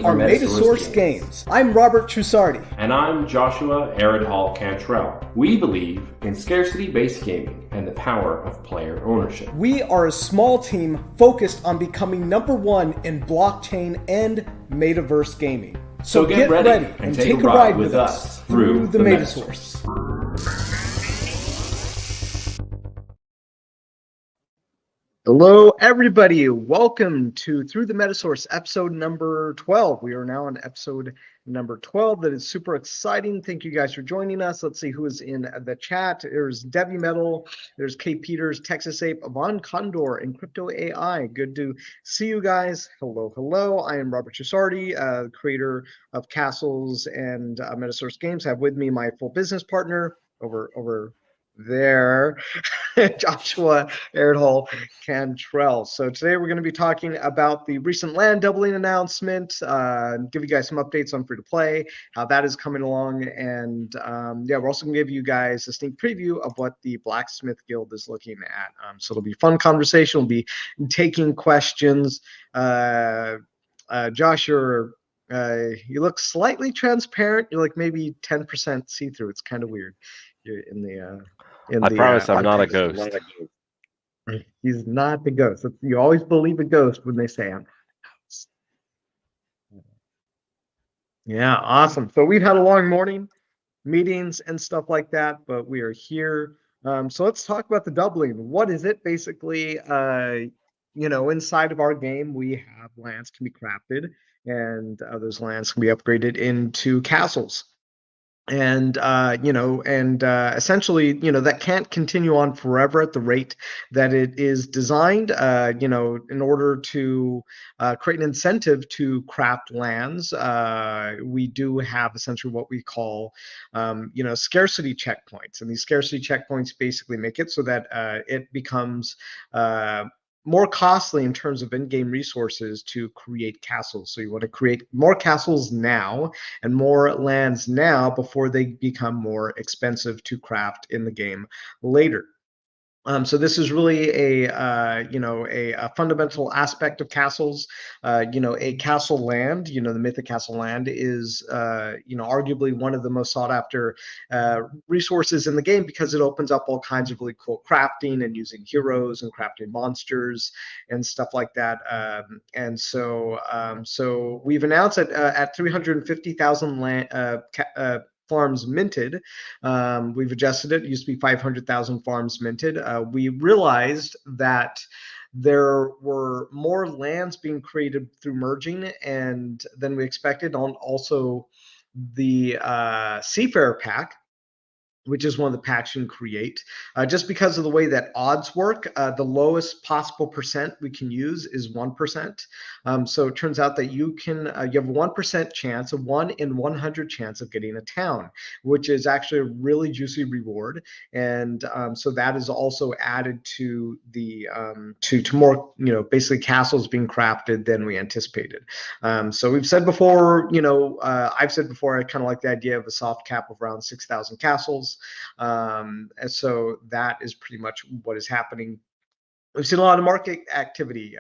are Metasource Games. I'm Robert Trussardi. And I'm Joshua Aridhall Cantrell. We believe in scarcity-based gaming and the power of player ownership. We are a small team focused on becoming #1 in blockchain and metaverse gaming. So get ready and take a ride with us through the Metasource. Hello, everybody. Welcome to Through the Metasource, episode number 12. We are now on episode number 12. That is super exciting. Thank you guys for joining us. Let's see who is in the chat. There's Debbie Metal, there's Kate Peters, Texas Ape, Avon Condor, and Crypto AI. Good to see you guys. Hello, hello. I am Robert Trussardi, creator of Castles and Metasource Games. I have with me my full business partner over there, Joshua Aridhall Cantrell. So today we're going to be talking about the recent land doubling announcement, give you guys some updates on free to play, how that is coming along, and we're also going to give you guys a sneak preview of what the Blacksmith Guild is looking at. So it'll be fun conversation. We'll be taking questions. Josh, you look slightly transparent. You're like maybe 10% see-through. It's kind of weird. You're in the I promise I'm not a ghost. He's not the ghost. You always believe a ghost when they say I'm not a ghost. Yeah, awesome. So we've had a long morning, meetings and stuff like that, but we are here. So let's talk about the doubling. What is it? Basically, inside of our game, we have lands can be crafted, and those lands can be upgraded into castles. And essentially, that can't continue on forever at the rate that it is designed. In order to create an incentive to craft lands, we do have essentially what we call, scarcity checkpoints. And these scarcity checkpoints basically make it so that it becomes more costly in terms of in-game resources to create castles. So you want to create more castles now and more lands now before they become more expensive to craft in the game later. So this is really a fundamental aspect of castles. A castle land, the mythic castle land is, arguably one of the most sought after resources in the game because it opens up all kinds of really cool crafting and using heroes and crafting monsters and stuff like that. So we've announced at 350,000 farms minted. We've adjusted it. It used to be 500,000 farms minted. We realized that there were more lands being created through merging and than we expected on also the Seafarer pack, which is one of the packs you can create. Just because of the way that odds work, the lowest possible percent we can use is 1%. So it turns out that you have a 1% chance, a 1 in 100 chance of getting a town, which is actually a really juicy reward. And so that is also added to the to more, basically castles being crafted than we anticipated. So we've said before, I've said before, I kind of like the idea of a soft cap of around 6,000 castles. And so that is pretty much what is happening. We've seen a lot of market activity.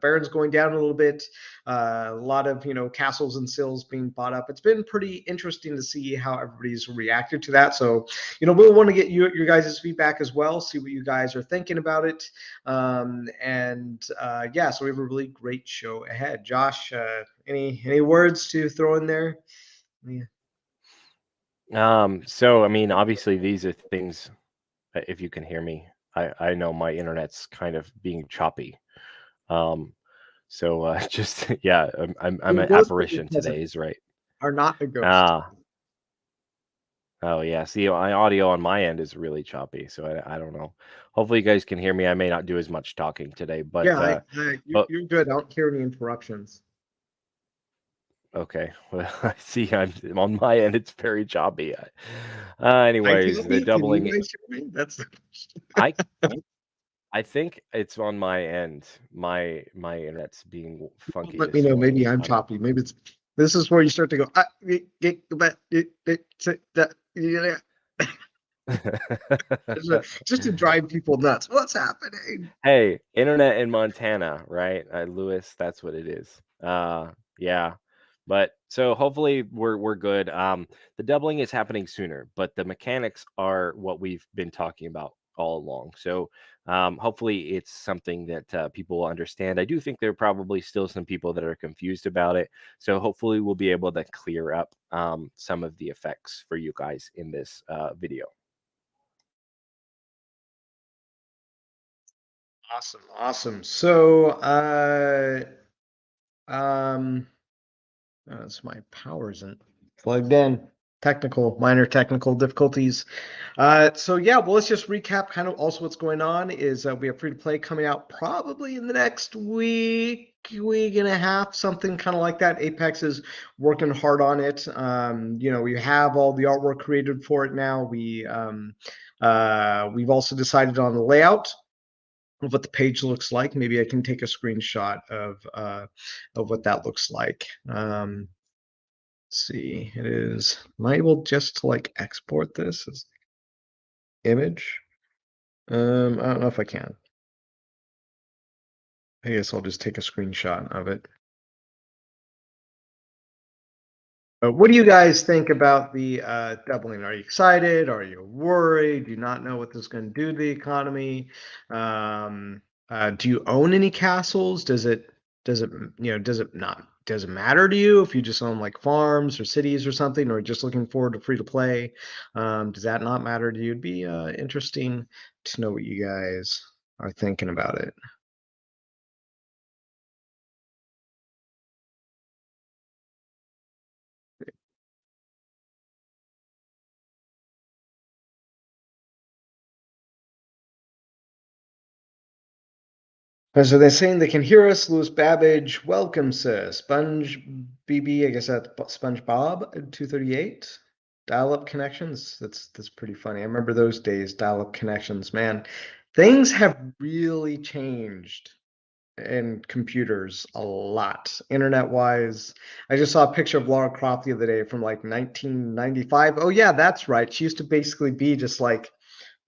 Baron's going down a little bit. A lot of castles and sills being bought up. It's been pretty interesting to see how everybody's reacted to that. So we'll want to get your guys' feedback as well. See what you guys are thinking about it. So we have a really great show ahead. Josh, any words to throw in there? Yeah. So I mean, obviously these are things, if you can hear me, I know my internet's kind of being choppy. Just, yeah, I'm an apparition today is right. Are not a ghost. Oh yeah. See, my audio on my end is really choppy. So I don't know. Hopefully you guys can hear me. I may not do as much talking today, but yeah, you're good. I don't hear any interruptions. Okay, well, I see. On my end, it's very choppy. Anyways, the doubling. That's. I think it's on my end. My internet's being funky. Let me know. Maybe I'm choppy. Maybe it's. This is where you start to go. Just to drive people nuts. What's happening? Hey, internet in Montana, right? Lewis, that's what it is. Yeah. But so hopefully we're good. The doubling is happening sooner, but the mechanics are what we've been talking about all along. So hopefully it's something that people will understand. I do think there are probably still some people that are confused about it. So hopefully we'll be able to clear up some of the effects for you guys in this video. Awesome. So, so my power isn't plugged in. Minor technical difficulties. So yeah, well, let's just recap kind of also what's going on is we have free to play coming out probably in the next week and a half, something kind of like that. Apex is working hard on it. We have all the artwork created for it now. We've also decided on the layout of what the page looks like. Maybe I can take a screenshot of what that looks like. Let's see, it is. Am I able just to like export this as image? I don't know if I can. I guess I'll just take a screenshot of it. What do you guys think about the doubling? Are you excited? Are you worried? Do you not know what this is going to do to the economy? Do you own any castles? Does it does it matter to you if you just own like farms or cities or something, or just looking forward to free to play? Does that not matter to you? It'd be interesting to know what you guys are thinking about it. So they're saying they can hear us. Louis Babbage, welcome, sir. Sponge BB, I guess that's SpongeBob 238. Dial-up connections. That's pretty funny. I remember those days, dial-up connections. Man, things have really changed in computers a lot, internet-wise. I just saw a picture of Lara Croft the other day from like 1995. Oh yeah, that's right. She used to basically be just like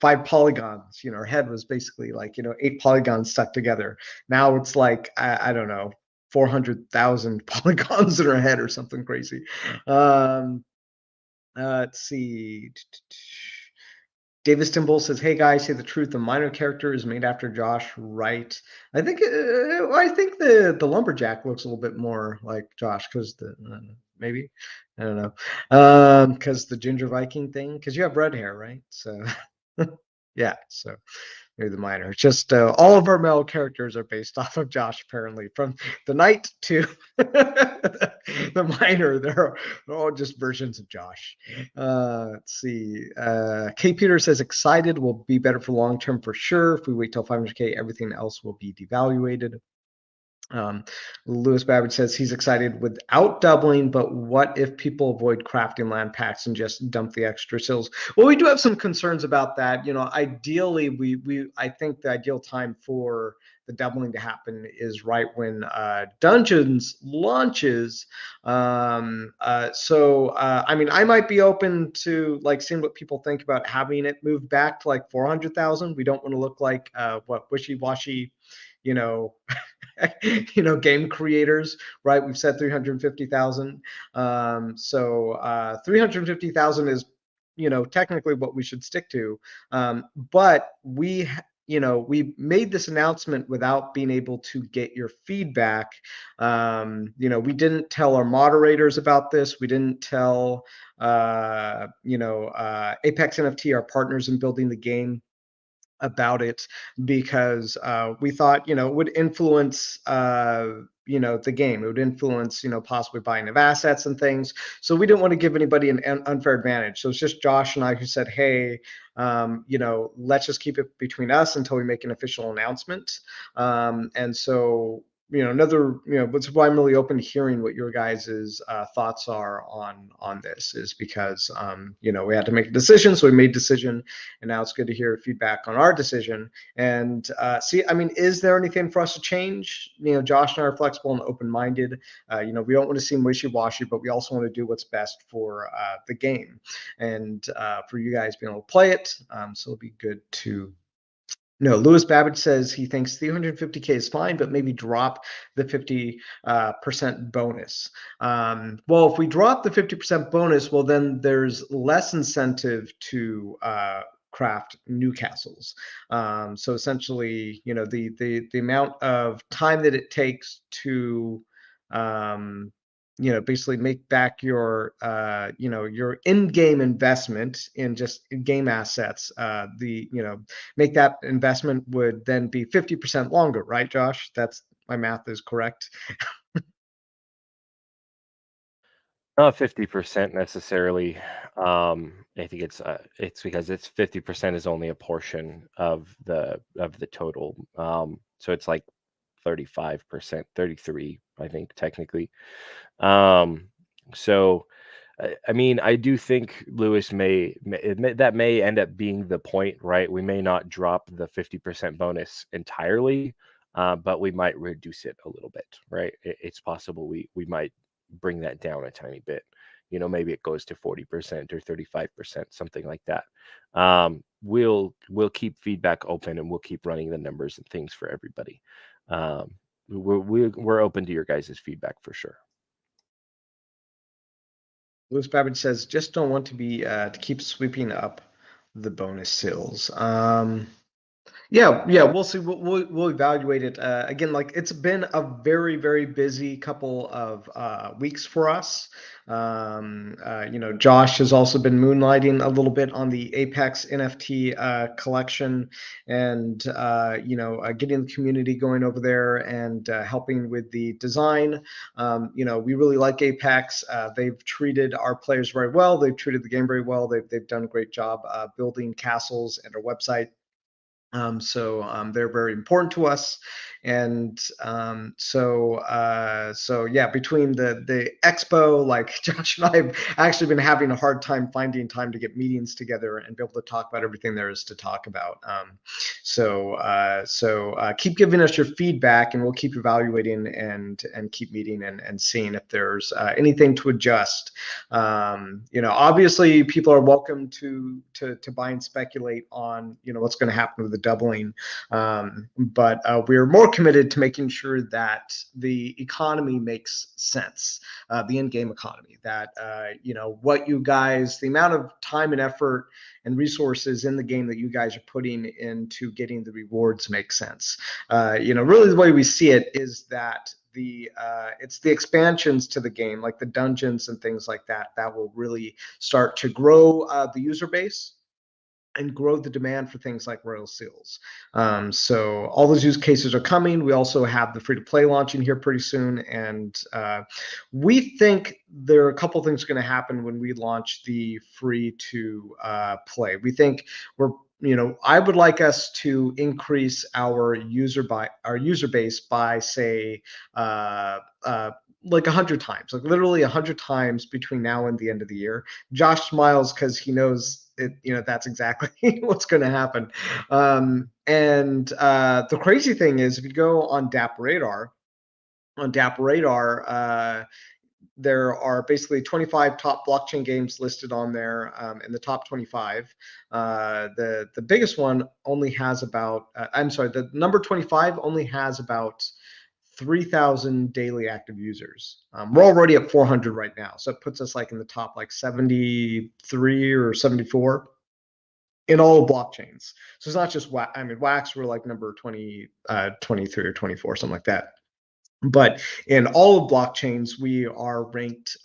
5 polygons. Her head was basically like 8 polygons stuck together. Now it's like I don't know, 400,000 polygons in her head or something crazy. Let's see. Davis Timble says, "Hey guys, say the truth. The minor character is made after Josh, right? I think the lumberjack looks a little bit more like Josh because maybe I don't know because the ginger Viking thing because you have red hair, right? So yeah, so maybe the minor. It's just all of our male characters are based off of Josh, apparently, from the knight to the minor. They're all just versions of Josh. Let's see. K. Peter says, excited will be better for long term for sure. If we wait till 500K, everything else will be devaluated. Lewis Babbage says he's excited without doubling, but what if people avoid crafting land packs and just dump the extra sills? Well, we do have some concerns about that. Ideally, I think the ideal time for the doubling to happen is right when Dungeons launches. I mean, I might be open to like seeing what people think about having it moved back to like 400,000. We don't want to look like wishy-washy, you know, game creators, right? We've said 350,000. So 350,000 is, technically what we should stick to. But we made this announcement without being able to get your feedback. We didn't tell our moderators about this. We didn't tell, Apex NFT, our partners in building the game, about it because we thought it would influence the game. It would influence possibly buying of assets and things. So we didn't want to give anybody an unfair advantage. So it's just Josh and I who said, hey, let's just keep it between us until we make an official announcement. And so that's why I'm really open to hearing what your guys' thoughts are on this, is because we had to make a decision, so we made a decision, and now it's good to hear feedback on our decision and see. I mean, is there anything for us to change? Josh and I are flexible and open-minded. We don't want to seem wishy-washy, but we also want to do what's best for the game and for you guys being able to play it. So it'll be good to No, Lewis Babbage says he thinks 350K is fine, but maybe drop the 50% bonus. Well, if we drop the 50% bonus, well, then there's less incentive to craft new castles. So essentially, the amount of time that it takes to basically make back your your in-game investment in just game assets, make that investment would then be 50% longer, right, Josh? That's my math is correct. Not 50% necessarily. I think it's because it's 50% is only a portion of the total. So it's like 35%, 33, I think technically. So I mean, I do think Lewis that may end up being the point, right? We may not drop the 50% bonus entirely, but we might reduce it a little bit, right? It's possible we might bring that down a tiny bit. Maybe it goes to 40% or 35%, something like that. We'll keep feedback open, and we'll keep running the numbers and things for everybody. We're open to your guys' feedback for sure. Lewis Babbage says, just don't want to keep sweeping up the bonus sills. Yeah, we'll see. We'll evaluate it again. Like, it's been a very, very busy couple of weeks for us. Josh has also been moonlighting a little bit on the Apex NFT collection, and getting the community going over there and helping with the design. We really like Apex. They've treated our players very well. They've treated the game very well. They've done a great job building castles and our website. So they're very important to us, and so yeah, between the expo, like Josh and I have actually been having a hard time finding time to get meetings together and be able to talk about everything there is to talk about. So keep giving us your feedback, and we'll keep evaluating and keep meeting and seeing if there's anything to adjust. Obviously people are welcome to buy and speculate on what's going to happen with the doubling, but we're more committed to making sure that the economy makes sense, the in-game economy, that what you guys, the amount of time and effort and resources in the game that you guys are putting into getting the rewards make sense. Really the way we see it is that it's the expansions to the game, like the dungeons and things like that, that will really start to grow the user base and grow the demand for things like Royal Seals. So all those use cases are coming. We also have the free-to-play launching here pretty soon, and we think there are a couple things going to happen when we launch the free-to-play. We think I would like us to increase our user base by, say, like 100 times, like literally 100 times between now and the end of the year. Josh smiles because he knows it, that's exactly what's going to happen. And the crazy thing is, if you go on DApp Radar, there are basically 25 top blockchain games listed on there. In the top 25, the biggest one only has about the number 25 only has about 3,000 daily active users. We're already at 400 right now, so it puts us like in the top like 73 or 74 in all blockchains. So it's not just Wax. I mean, Wax, we're like number 20, 23 or 24, something like that. But in all of blockchains, we are ranked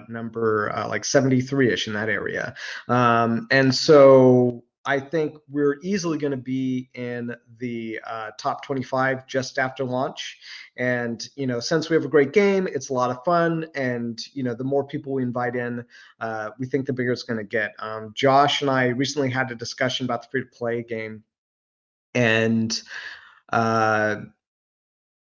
number like 73-ish in that area. And so I think we're easily going to be in the top 25 just after launch. And, since we have a great game, it's a lot of fun. And, the more people we invite in, we think the bigger it's going to get. Josh and I recently had a discussion about the free-to-play game. And there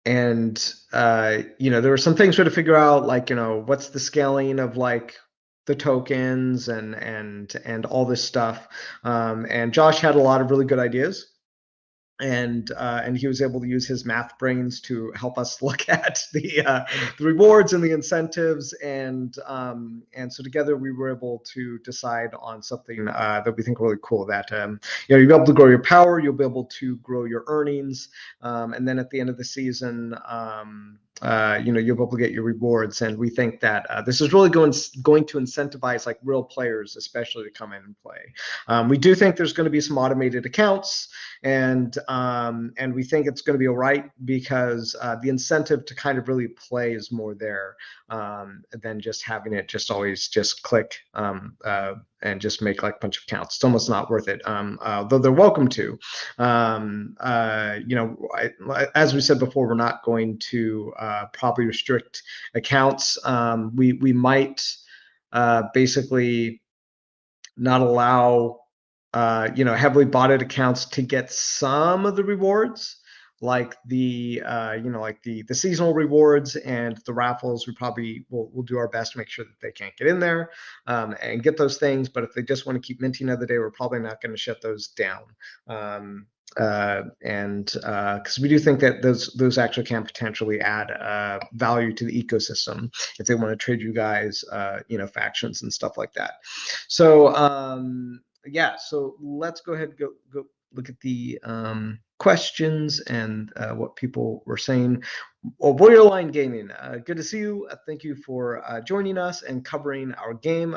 were some things we had to figure out, like what's the scaling of like the tokens and all this stuff, and Josh had a lot of really good ideas, and he was able to use his math brains to help us look at the rewards and the incentives, and so together we were able to decide on something that we think really cool. That you'll be able to grow your power, you'll be able to grow your earnings, and then at the end of the season, you'll be able to get your rewards. And we think that this is really going to incentivize like real players, especially, to come in and play. We do think there's going to be some automated accounts, and we think it's going to be all right, because the incentive to kind of really play is more there than just having it just always just click and just make like a bunch of accounts. It's almost not worth it, though they're welcome to. As we said before, we're not going to probably restrict accounts. We might basically not allow heavily botted accounts to get some of the rewards, like the seasonal rewards and the raffles. We probably will do our best to make sure that they can't get in there and get those things. But if they just want to keep minting another day, we're probably not going to shut those down. Because we do think that those actually can potentially add value to the ecosystem if they want to trade you guys factions and stuff like that. So so let's go ahead and go look at the questions and what people were saying. Warrior Line Gaming, good to see you. Thank you for joining us and covering our game.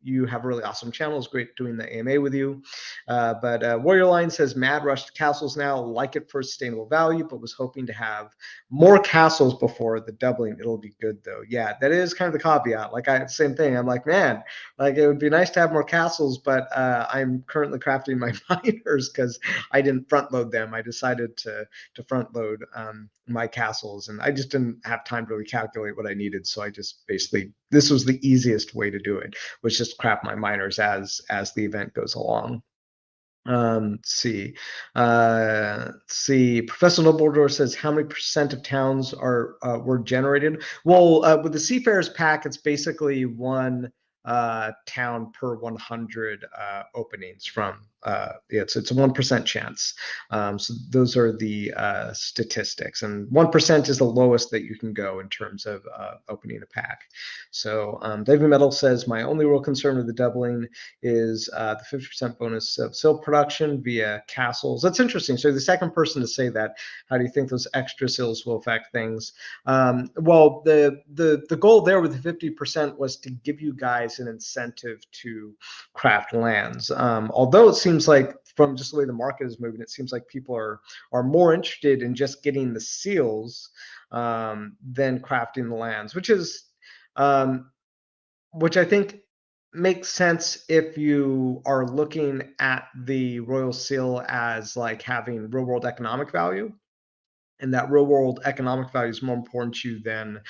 You have a really awesome channel. It's great doing the AMA with you. But Warrior Line says, mad rush to castles now. Like it for sustainable value, but was hoping to have more castles before the doubling. It'll be good though. Yeah, that is kind of the caveat. Same thing. I'm like, man, like it would be nice to have more castles, but I'm currently crafting my miners because I didn't front load them. I decided to front load my castles, and I just didn't have time to really calculate what I needed. So I just basically, this was the easiest way to do it, was just craft my miners as the event goes along. Let's see. Professor Nobledor says, how many % of towns were generated? Well, with the Seafarers pack, it's basically one town per 100 openings from it's a 1% chance. So those are the statistics, and 1% is the lowest that you can go in terms of opening a pack. So David Metal says, my only real concern with the doubling is the 50% bonus of silk production via castles. That's interesting. So the second person to say that. How do you think those extra sills will affect things? Well, the goal there with the 50% was to give you guys an incentive to craft lands. Although it seems like, from just the way the market is moving, it seems like people are more interested in just getting the seals than crafting the lands, which I think makes sense if you are looking at the royal seal as like having real world economic value. And that real world economic value is more important to you than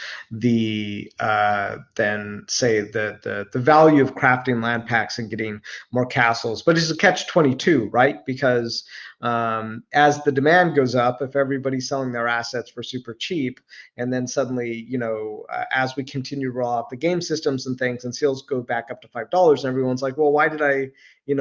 say the value of crafting land packs and getting more castles. But it's a catch-22, right? Because as the demand goes up, if everybody's selling their assets for super cheap, and then suddenly, as we continue to roll out the game systems and things, and seals go back up to $5, and everyone's like, well, why did I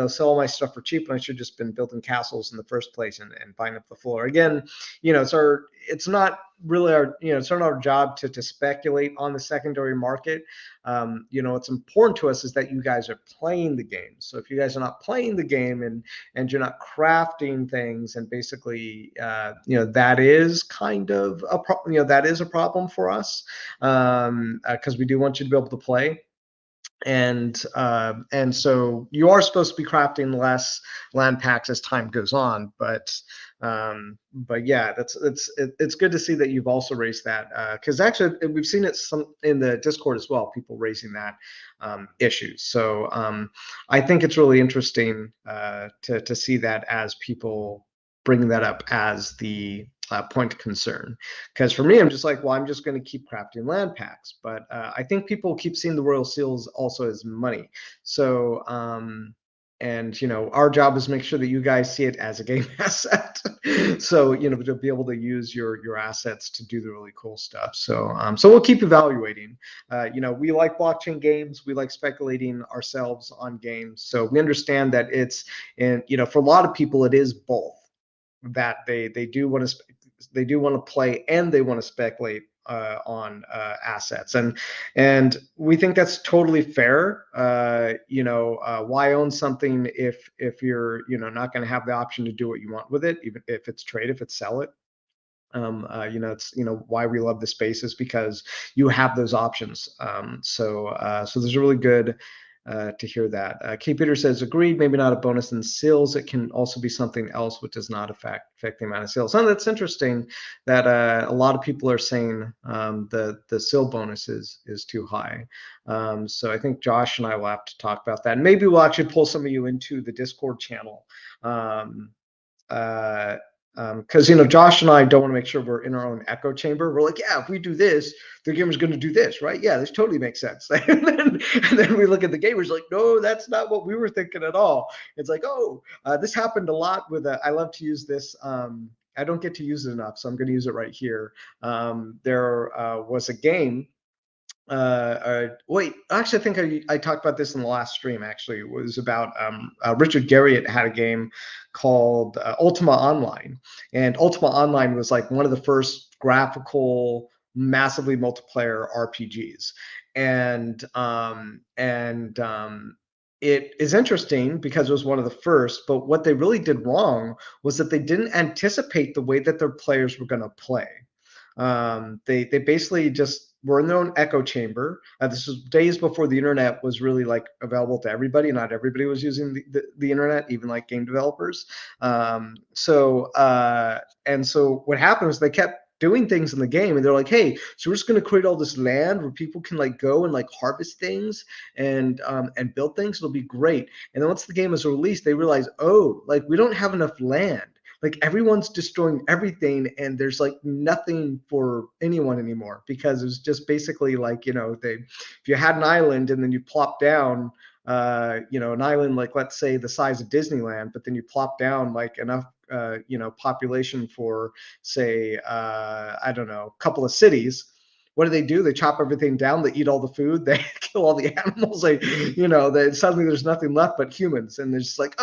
sell all my stuff for cheap when I should have just been building castles in the first place and buying up the floor? Again, it's not really it's not our job to speculate on the secondary market. What's important to us is that you guys are playing the game. So if you guys are not playing the game and you're not crafting things, and basically that is kind of that is a problem for us, because we do want you to be able to play. And so you are supposed to be crafting less land packs as time goes on, but yeah, it's good to see that you've also raised that, because actually we've seen it in the Discord as well, people raising that issue. So I think it's really interesting to see that as people bring that up as the point of concern. Because for me, I'm just like, well, I'm just going to keep crafting land packs. But I think people keep seeing the royal seals also as money. So our job is to make sure that you guys see it as a game asset. So to be able to use your assets to do the really cool stuff. So we'll keep evaluating. We like blockchain games. We like speculating ourselves on games. So we understand that it's, and for a lot of people, it is both. that they do want to play, and they want to speculate on assets, and we think that's totally fair. Why own something if you're not going to have the option to do what you want with it, even if it's trade, if it's sell it. It's why we love the space is because you have those options. So there's really good to hear that. K. Peter says, agreed, maybe not a bonus in sales. It can also be something else which does not affect the amount of sales. And that's interesting that a lot of people are saying the sale bonus is too high. So I think Josh and I will have to talk about that. And maybe we'll actually pull some of you into the Discord channel. Because Josh and I don't want to make sure we're in our own echo chamber. We're like, yeah, if we do this, the gamer's going to do this, right? Yeah, this totally makes sense. and then we look at the gamers like, no, that's not what we were thinking at all. It's like, this happened a lot with I love to use this. I don't get to use it enough, so I'm going to use it right here. There was a game. Wait, actually, I think I talked about this in the last stream. Actually, it was about Richard Garriott had a game called Ultima Online, and Ultima Online was like one of the first graphical, massively multiplayer RPGs, and it is interesting because it was one of the first. But what they really did wrong was that they didn't anticipate the way that their players were going to play. They basically just were in their own echo chamber. This was days before the internet was really like available to everybody. Not everybody was using the internet, even like game developers. So what happened was they kept doing things in the game, and they're like, hey, so we're just going to create all this land where people can like go and like harvest things and build things. It'll be great. And then once the game was released, they realized, like we don't have enough land. Like everyone's destroying everything, and there's like nothing for anyone anymore, because it was just basically like, if you had an island and then you plop down, an island like, let's say the size of Disneyland, but then you plop down like enough, population for, say, I don't know, a couple of cities. What do? They chop everything down. They eat all the food. They kill all the animals. Suddenly there's nothing left but humans, and they're just like,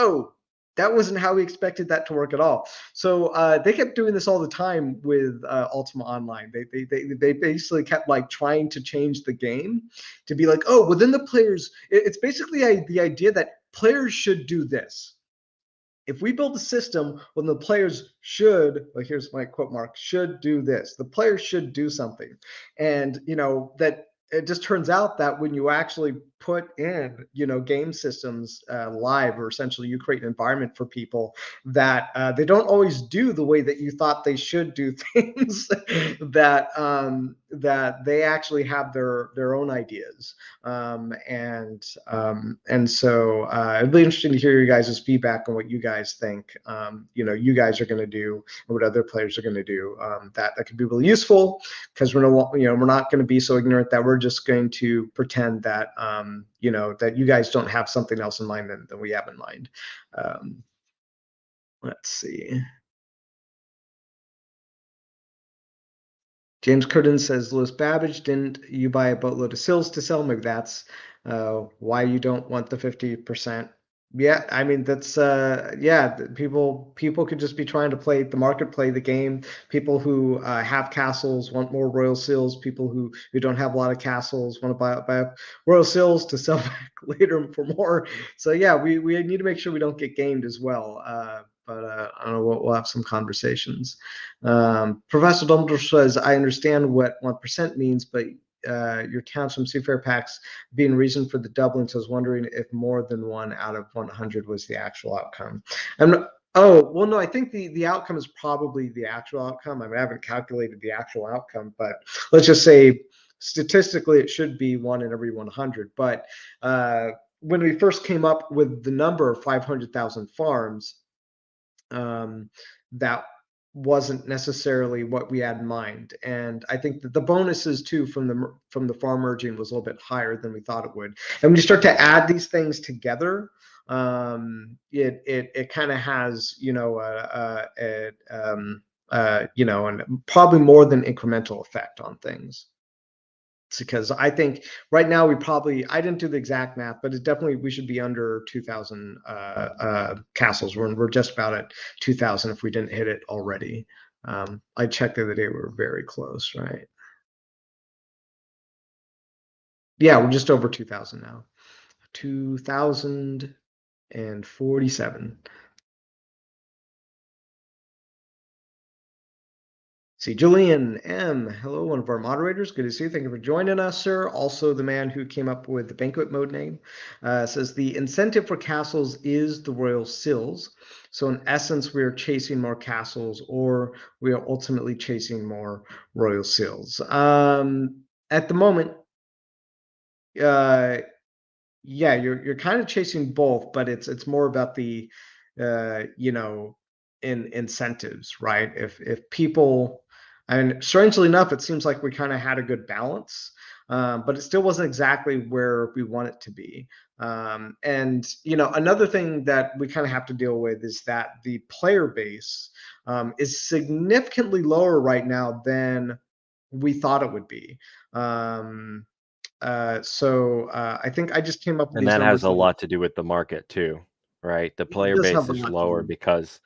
that wasn't how we expected that to work at all. So they kept doing this all the time with Ultima Online. They basically kept like trying to change the game to be like, within the players, it's basically the idea that players should do this. If we build a system when the players should, like here's my quote mark, should do this. The players should do something. And that it just turns out that when you actually put in, game systems live, or essentially you create an environment for people that they don't always do the way that you thought they should do things, that they actually have their own ideas. And so it'd be interesting to hear you guys' feedback on what you guys think, you guys are going to do, and what other players are going to do. That could be really useful, because we're not going to be so ignorant that we're just going to pretend that that you guys don't have something else in mind than we have in mind. Let's see. James Curtin says, Lewis Babbage, didn't you buy a boatload of sills to sell? Maybe that's why you don't want the 50%. Yeah, I mean, that's people could just be trying to play the market, play the game. People who have castles want more royal sills. People who don't have a lot of castles want to buy royal sills to sell back later for more. So yeah, we need to make sure we don't get gamed as well. But I don't know, we'll have some conversations. Professor Dumbledore says, I understand what 1% means, but your counts from Seafair packs being reason for the doubling, so I was wondering if more than 1 out of 100 was the actual outcome. No, I think the outcome is probably the actual outcome. I mean, I haven't calculated the actual outcome, but let's just say statistically it should be 1 in every 100. But when we first came up with the number of 500,000 farms, that wasn't necessarily what we had in mind. And I think that the bonuses too from the farm merging was a little bit higher than we thought it would. And when you start to add these things together, it kind of has, and probably more than incremental effect on things. because I think right now I didn't do the exact math, but it definitely, we should be under 2,000 castles. We're just about at 2,000 if we didn't hit it already. I checked the other day, we were very close, right? Yeah, we're just over 2,000 now. 2,047. See, Julian M. Hello, one of our moderators. Good to see you. Thank you for joining us, sir. Also, the man who came up with the banquet mode name says the incentive for castles is the royal sills. So, in essence, we are chasing more castles, or we are ultimately chasing more royal sills. At the moment, uh, yeah, you're kind of chasing both, but it's more about the you know, in incentives, right? If people, and strangely enough, it seems like we kind of had a good balance, but it still wasn't exactly where we want it to be. And you know, another thing that we kind of have to deal with is that the player base is significantly lower right now than we thought it would be. Um, I think I just came up with And these that has numbers. a lot to do with the market too, right? The It player does have base a is lot to lower do. because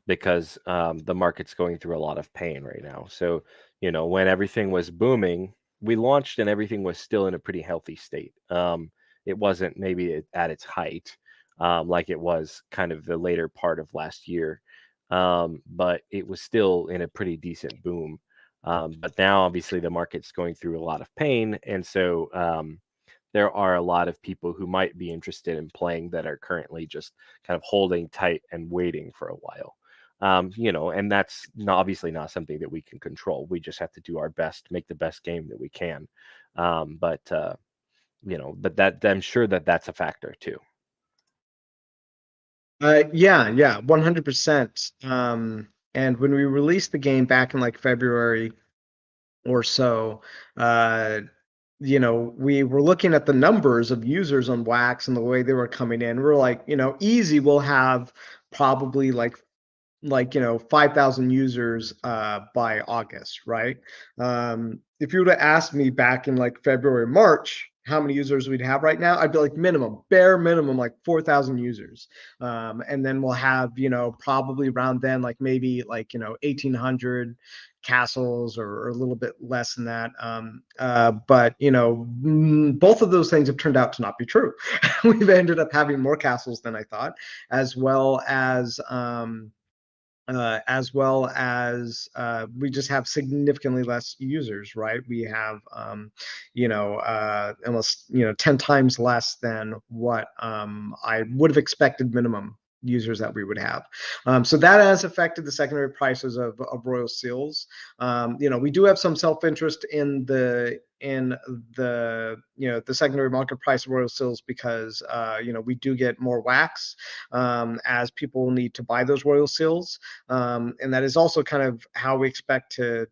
the market's going through a lot of pain right now. So, you know, when everything was booming, we launched and everything was still in a pretty healthy state. It wasn't maybe at its height, like it was kind of the later part of last year, but it was still in a pretty decent boom. But now, obviously, the market's going through a lot of pain, and so there are a lot of people who might be interested in playing that are currently just kind of holding tight and waiting for a while. You know, and that's obviously not something that we can control. We just have to do our best, make the best game that we can. But you know, but that I'm sure that that's a factor too. Yeah, 100%. And when we released the game back in like February or so, uh, you know, we were looking at the numbers of users on Wax and the way they were coming in. We're like, you know, easy, we'll have probably you know, 5,000 users by August, right? If you would have asked me back in like February, March, how many users we'd have right now, I'd be like bare minimum, like 4,000 users. And then we'll have, you know, probably around then, like maybe like, you know, 1,800 castles or a little bit less than that. But, you know, both of those things have turned out to not be true. We've ended up having more castles than I thought, as well as we just have significantly less users, right? We have, you know, almost, you know, 10 times less than what I would have expected minimum users that we would have. So that has affected the secondary prices of Royal Seals. You know, we do have some self-interest in the you know, the secondary market price of Royal Seals because you know, we do get more wax as people need to buy those Royal Seals. And that is also kind of how we expect to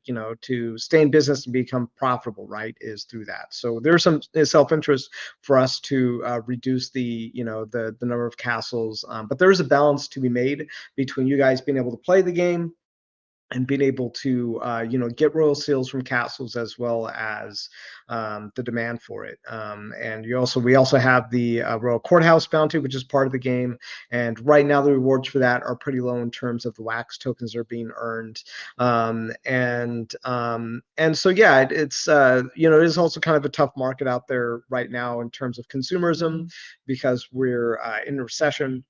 you know, to stay in business and become profitable, right, is through that. So there's some self-interest for us to reduce the, you know, the number of castles, but there is a balance to be made between you guys being able to play the game and being able to you know, get royal seals from castles, as well as the demand for it. And we also have the royal courthouse bounty, which is part of the game, and right now the rewards for that are pretty low in terms of the wax tokens that are being earned. And so yeah, it's you know, it is also kind of a tough market out there right now in terms of consumerism, because we're in a recession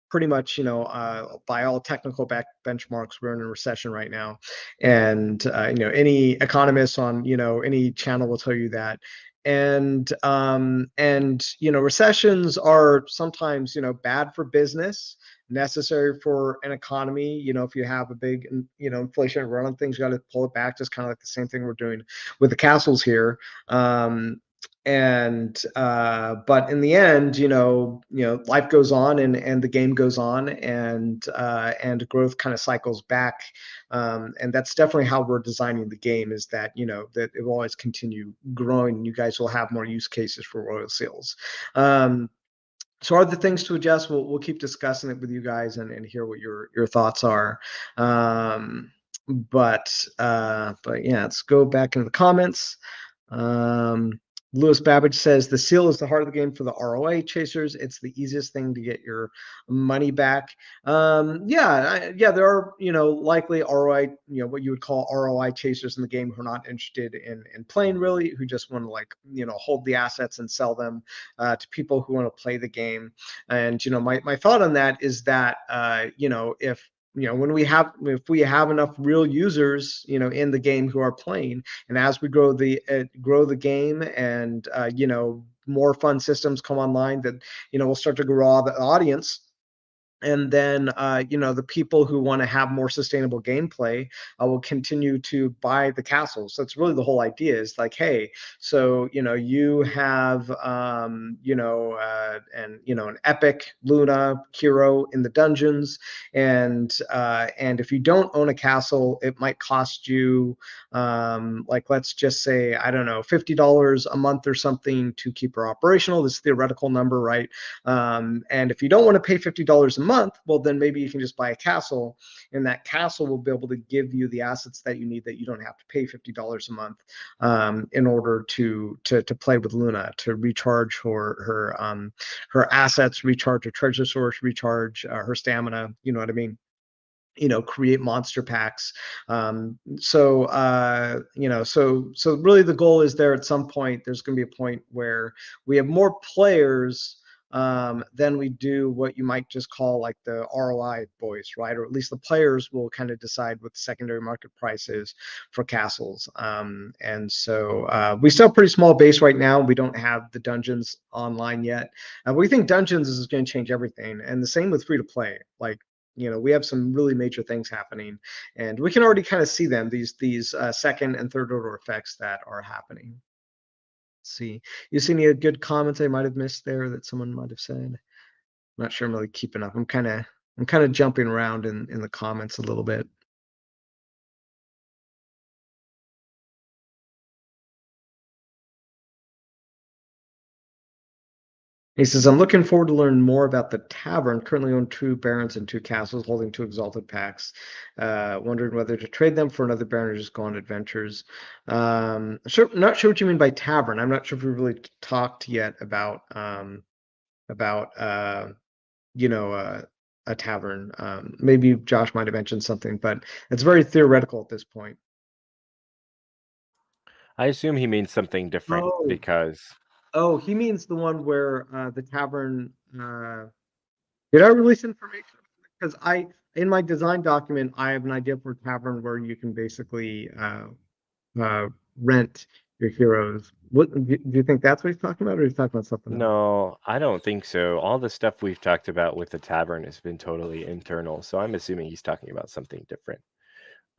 pretty much, you know, by all technical benchmarks, we're in a recession right now. And, you know, any economists on, you know, any channel will tell you that. And, you know, recessions are sometimes, you know, bad for business, necessary for an economy. You know, if you have a big, you know, inflation run on things, you got to pull it back, just kind of like the same thing we're doing with the castles here. But in the end, you know, life goes on, and the game goes on, and growth kind of cycles back. And that's definitely how we're designing the game, is that, you know, that it will always continue growing, and you guys will have more use cases for royal seals. So are the things to adjust? We'll keep discussing it with you guys, and hear what your thoughts are. But yeah, let's go back into the comments. Lewis Babbage says the seal is the heart of the game for the ROI chasers. It's the easiest thing to get your money back. Yeah, there are, likely ROI, what you would call ROI chasers in the game who are not interested in playing really, who just want to hold the assets and sell them to people who want to play the game. And my thought on that is that if if we have enough real users in the game who are playing, and as we grow the game, and more fun systems come online, that we'll start to grow the audience. And then the people who want to have more sustainable gameplay will continue to buy the castles. So that's really the whole idea, is like, hey, so you have an epic Luna hero in the dungeons, and if you don't own a castle, it might cost you let's just say, I don't know, $50 a month or something to keep her operational. This theoretical number, right? And if you don't want to pay $50 a month, well, then maybe you can just buy a castle, and that castle will be able to give you the assets that you need, that you don't have to pay $50 a month in order to play with Luna, to recharge her assets, recharge her treasure source, recharge her stamina. You know what I mean? Create monster packs. So really the goal is, there at some point, there's going to be a point where we have more players than we do what you might just call like the ROI boys, right? Or at least the players will kind of decide what the secondary market price is for castles. And so we still have a pretty small base right now. We don't have the dungeons online yet. We think dungeons is going to change everything, and the same with free to play. We have some really major things happening, and we can already kind of see them, these second and third order effects that are happening. Let's see, you see any good comments I might have missed there that someone might have said? I'm not sure I'm really keeping up. I'm kind of jumping around in the comments a little bit. He says, I'm looking forward to learn more about the tavern. Currently own 2 barons and 2 castles, holding 2 exalted packs. Wondering whether to trade them for another baron or just go on adventures. Not sure what you mean by tavern. I'm not sure if we really talked yet about a tavern. Maybe Josh might have mentioned something, but it's very theoretical at this point. I assume he means something different because. Oh, he means the one where the tavern. Did I release information? Because in my design document, I have an idea for a tavern where you can basically rent your heroes. What do you think that's what he's talking about, or he's talking about something else? No, I don't think so. All the stuff we've talked about with the tavern has been totally internal, so I'm assuming he's talking about something different.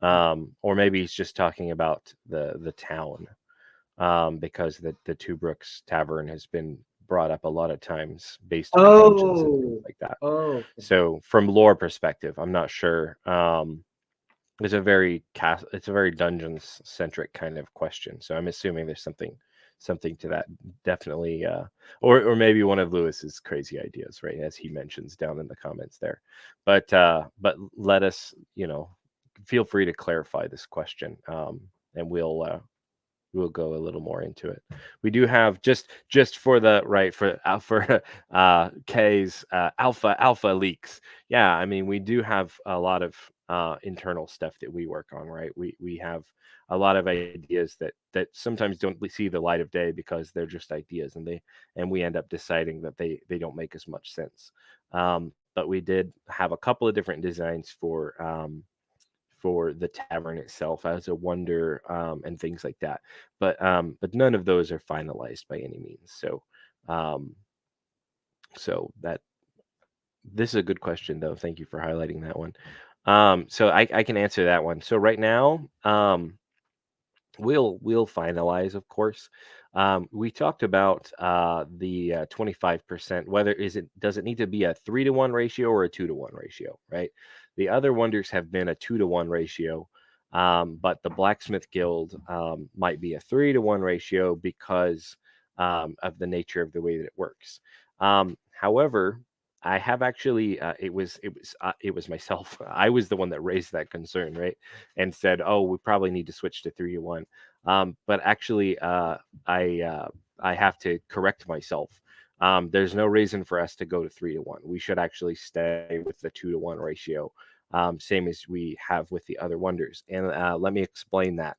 Or maybe he's just talking about the town, because the Two Brooks Tavern has been brought up a lot of times based on dungeons and things like that. So from lore perspective, I'm not sure. It's a very dungeons centric kind of question. So I'm assuming there's something to that. Definitely, or maybe one of Lewis's crazy ideas, right? As he mentions down in the comments there. But let us, feel free to clarify this question, and we'll go a little more into it. We do have just for the right for K's alpha leaks. Yeah, I mean, we do have a lot of internal stuff that we work on, right? We have a lot of ideas that sometimes don't see the light of day because they're just ideas, and we end up deciding that they don't make as much sense. But we did have a couple of different designs for the tavern itself as a wonder, and things like that, but none of those are finalized by any means. So that this is a good question, though. Thank you for highlighting that one. So I can answer that one. So right now, we'll finalize, of course. We talked about the 25%. Does it need to be a 3-to-1 ratio or a 2-to-1 ratio, right? The other wonders have been a 2-to-1 ratio, but the Blacksmith Guild might be a 3-to-1 ratio because of the nature of the way that it works. However, I have actually. It was myself. I was the one that raised that concern, right, and said, "Oh, we probably need to switch to 3-to-1." But actually, I have to correct myself. There's no reason for us to go to 3-to-1. We should actually stay with the 2-to-1 ratio, same as we have with the other wonders. And let me explain that,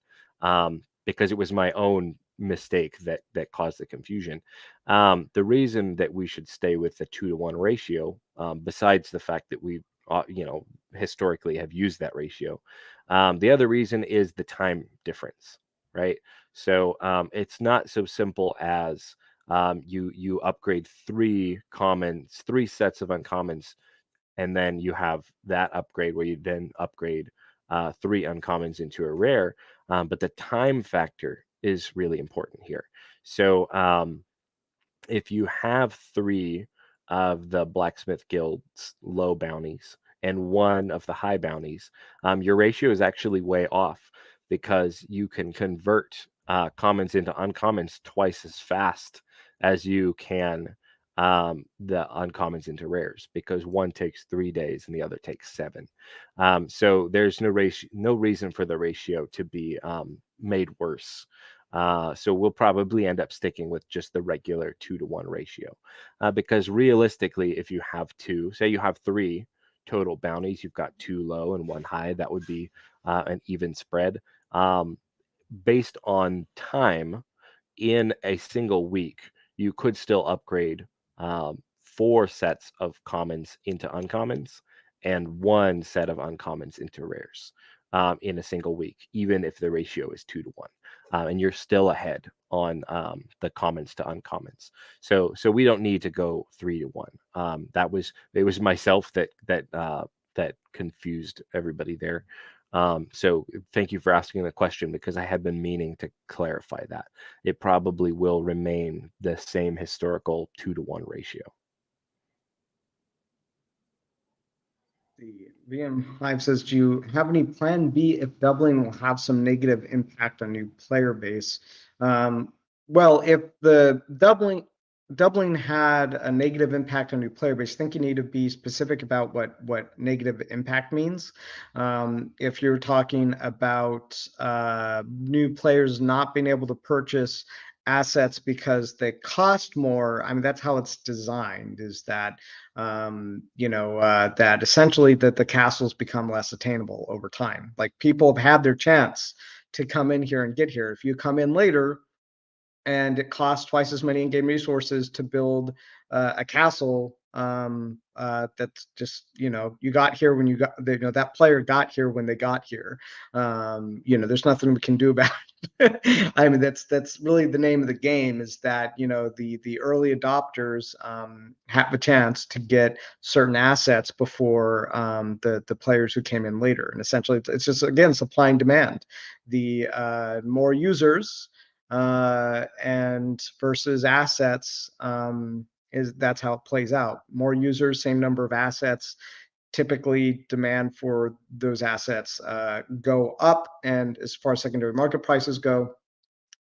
because it was my own mistake that caused the confusion. The reason that we should stay with the 2-to-1 ratio, besides the fact that we, historically have used that ratio, the other reason is the time difference, right? So it's not so simple as you upgrade three sets of uncommons, and then you have that upgrade where you then upgrade three uncommons into a rare. But the time factor is really important here. So if you have three of the Blacksmith Guild's low bounties and one of the high bounties, your ratio is actually way off, because you can convert commons into uncommons twice as fast as you can the uncommons into rares, because one takes 3 days and the other takes 7. So there's no reason for the ratio to be made worse. So we'll probably end up sticking with just the regular 2-to-1 ratio, because realistically, if you have say you have 3 total bounties, you've got 2 low and 1 high, that would be an even spread. Based on time, in a single week, you could still upgrade 4 sets of commons into uncommons and 1 set of uncommons into rares in a single week, even if the ratio is 2-to-1. And you're still ahead on the commons to uncommons. So we don't need to go 3-to-1. It was myself that confused everybody there. So thank you for asking the question, because I had been meaning to clarify that. It probably will remain the same historical 2-to-1 ratio. The VM Hive says, do you have any plan B if doubling will have some negative impact on new player base? Well, if the doubling had a negative impact on new player base, I think you need to be specific about what negative impact means. If you're talking about new players not being able to purchase assets because they cost more, I mean, that's how it's designed, is that that essentially that the castles become less attainable over time. Like, people have had their chance to come in here and get here. If you come in later and it costs twice as many in-game resources to build a castle, that's just, you got here when you got, that player got here when they got here. There's nothing we can do about it. I mean, that's really the name of the game, is that, the early adopters have a chance to get certain assets before the players who came in later. And essentially, it's just, again, supply and demand. The more users and versus assets, that's how it plays out. More users, same number of assets. Typically, demand for those assets go up, and as far as secondary market prices go,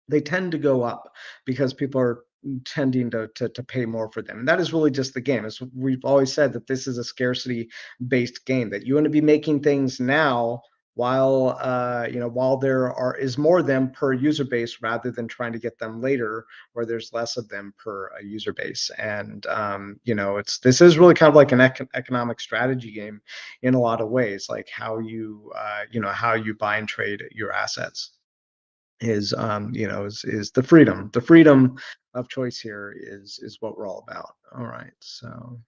they tend to go up because people are tending to pay more for them. And that is really just the game. As we've always said, that this is a scarcity based game, that you want to be making things now while while there is more of them per user base, rather than trying to get them later where there's less of them per user base. And this is really kind of like an economic strategy game in a lot of ways, like how you how you buy and trade your assets is the freedom of choice here is what we're all about. All right, so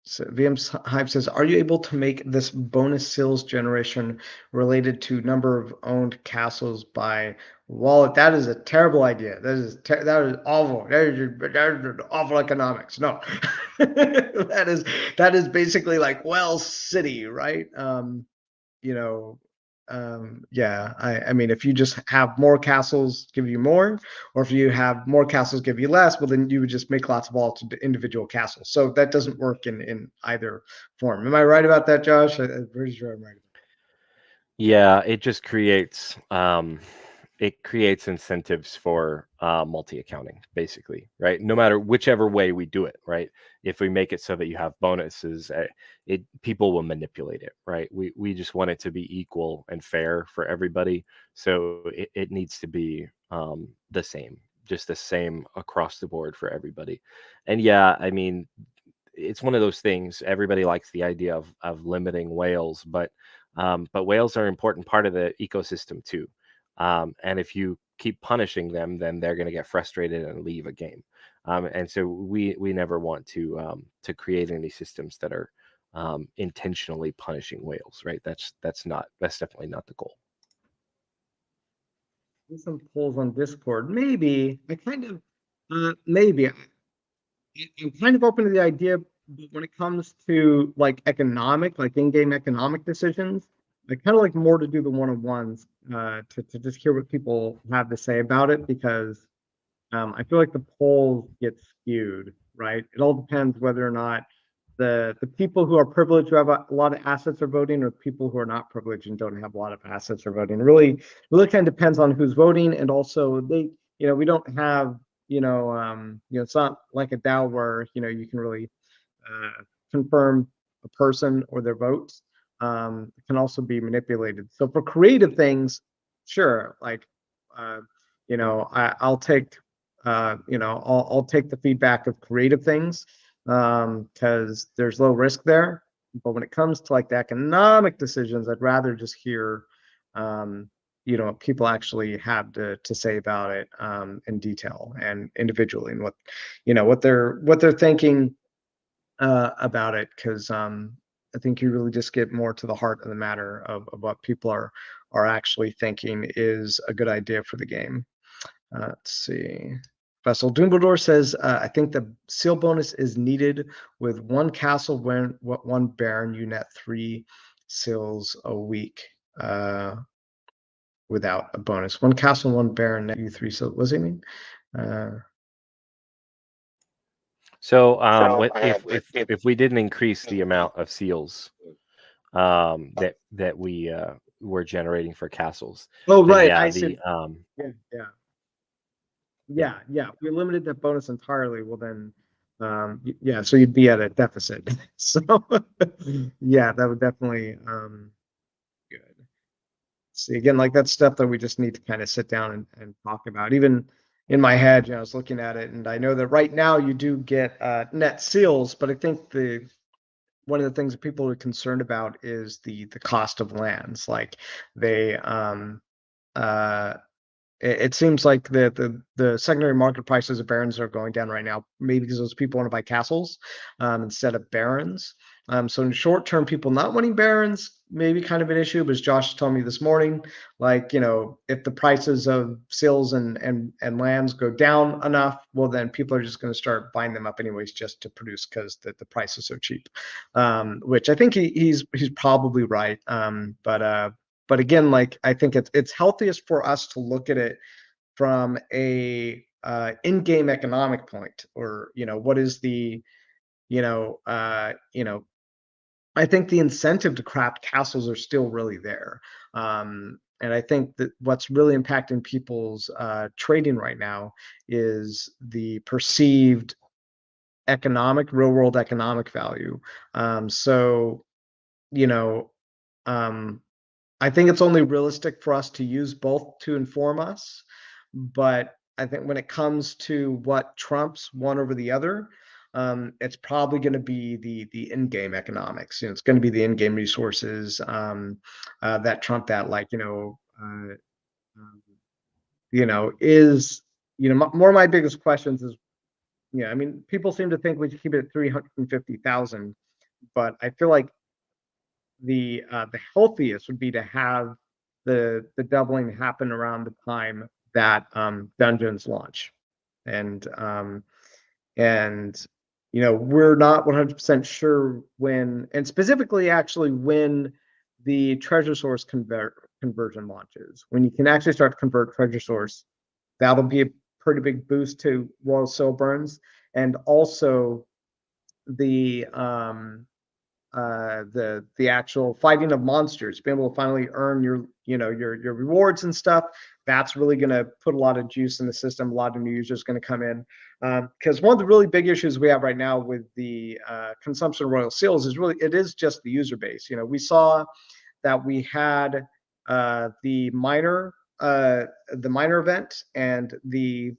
VM Hype says, are you able to make this bonus sales generation related to number of owned castles by wallet? That is a terrible idea. That is awful. That is awful economics. No, that is basically like Wells City, right? Yeah, I mean, if you just have more castles give you more, or if you have more castles give you less, well, then you would just make lots of all individual castles. So that doesn't work in either form. Am I right about that, Josh? I'm pretty sure I'm right. Yeah, it just creates incentives for multi-accounting, basically, right? No matter whichever way we do it, right? If we make it so that you have bonuses, it people will manipulate it, right? We just want it to be equal and fair for everybody, so it needs to be the same, just the same across the board for everybody. And yeah, I mean, it's one of those things. Everybody likes the idea of limiting whales, but whales are an important part of the ecosystem too. And if you keep punishing them, then they're going to get frustrated and leave a game. And so we never want to create any systems that are intentionally punishing whales, right? That's definitely not the goal. Some polls on Discord. Maybe maybe I'm kind of open to the idea, but when it comes to like like in-game economic decisions, I kind of like more to do the one-on-ones to just hear what people have to say about it, because I feel like the polls get skewed, right? It all depends whether or not the people who are privileged, who have a lot of assets, are voting, or people who are not privileged and don't have a lot of assets are voting. Really kind of depends on who's voting, and also we don't have, it's not like a DAO where you can really confirm a person or their votes. It can also be manipulated. So for creative things, sure, like uh, I'll take I'll take the feedback of creative things, because there's low risk there. But when it comes to like the economic decisions, I'd rather just hear what people actually have to say about it, in detail and individually, and what they're thinking about it, because I think you really just get more to the heart of the matter of what people are actually thinking is a good idea for the game. Let's see. Vessel Dumbledore says, I think the seal bonus is needed. With one castle, one baron, you net 3 seals a week without a bonus. One castle, one baron, net you 3 seals. What does he mean? So if we didn't increase the amount of seals that we were generating for castles, Oh, then right. yeah, I see. Yeah. yeah. If we limited that bonus entirely, well then, yeah, so you'd be at a deficit. So, yeah, that would definitely good. See, again, like that's stuff that we just need to kind of sit down and talk about. Even in my head, I was looking at it, and I know that right now you do get net seals, but I think one of the things that people are concerned about is the cost of lands. Like they uh it seems like the secondary market prices of barons are going down right now, maybe because those people want to buy castles instead of barons. So in short term, people not wanting barons maybe kind of an issue. But as Josh told me this morning, like if the prices of seals and lands go down enough, well then people are just going to start buying them up anyways, just to produce, because the price is so cheap. Which I think he's probably right. But again, like I think it's healthiest for us to look at it from a in-game economic point, or what is the you know you know I think the incentive to craft castles are still really there. And I think that what's really impacting people's trading right now is the perceived real world economic value. So you know um, I think it's only realistic for us to use both to inform us. But I think when it comes to what trumps one over the other, it's probably going to be the in-game economics. It's going to be the in-game resources that trump that. Like is more of my biggest questions is, I mean, people seem to think we should keep it at 350,000, but I feel like the healthiest would be to have the doubling happen around the time that dungeons launch. And we're not 100% sure when, and specifically actually when the treasure source conversion launches. When you can actually start to convert treasure source, that'll be a pretty big boost to royal soul burns. And also the the actual fighting of monsters, being able to finally earn your your rewards and stuff. That's really going to put a lot of juice in the system. A lot of new users going to come in, because one of the really big issues we have right now with the consumption of royal seals is it is just the user base. We saw that we had the minor event and the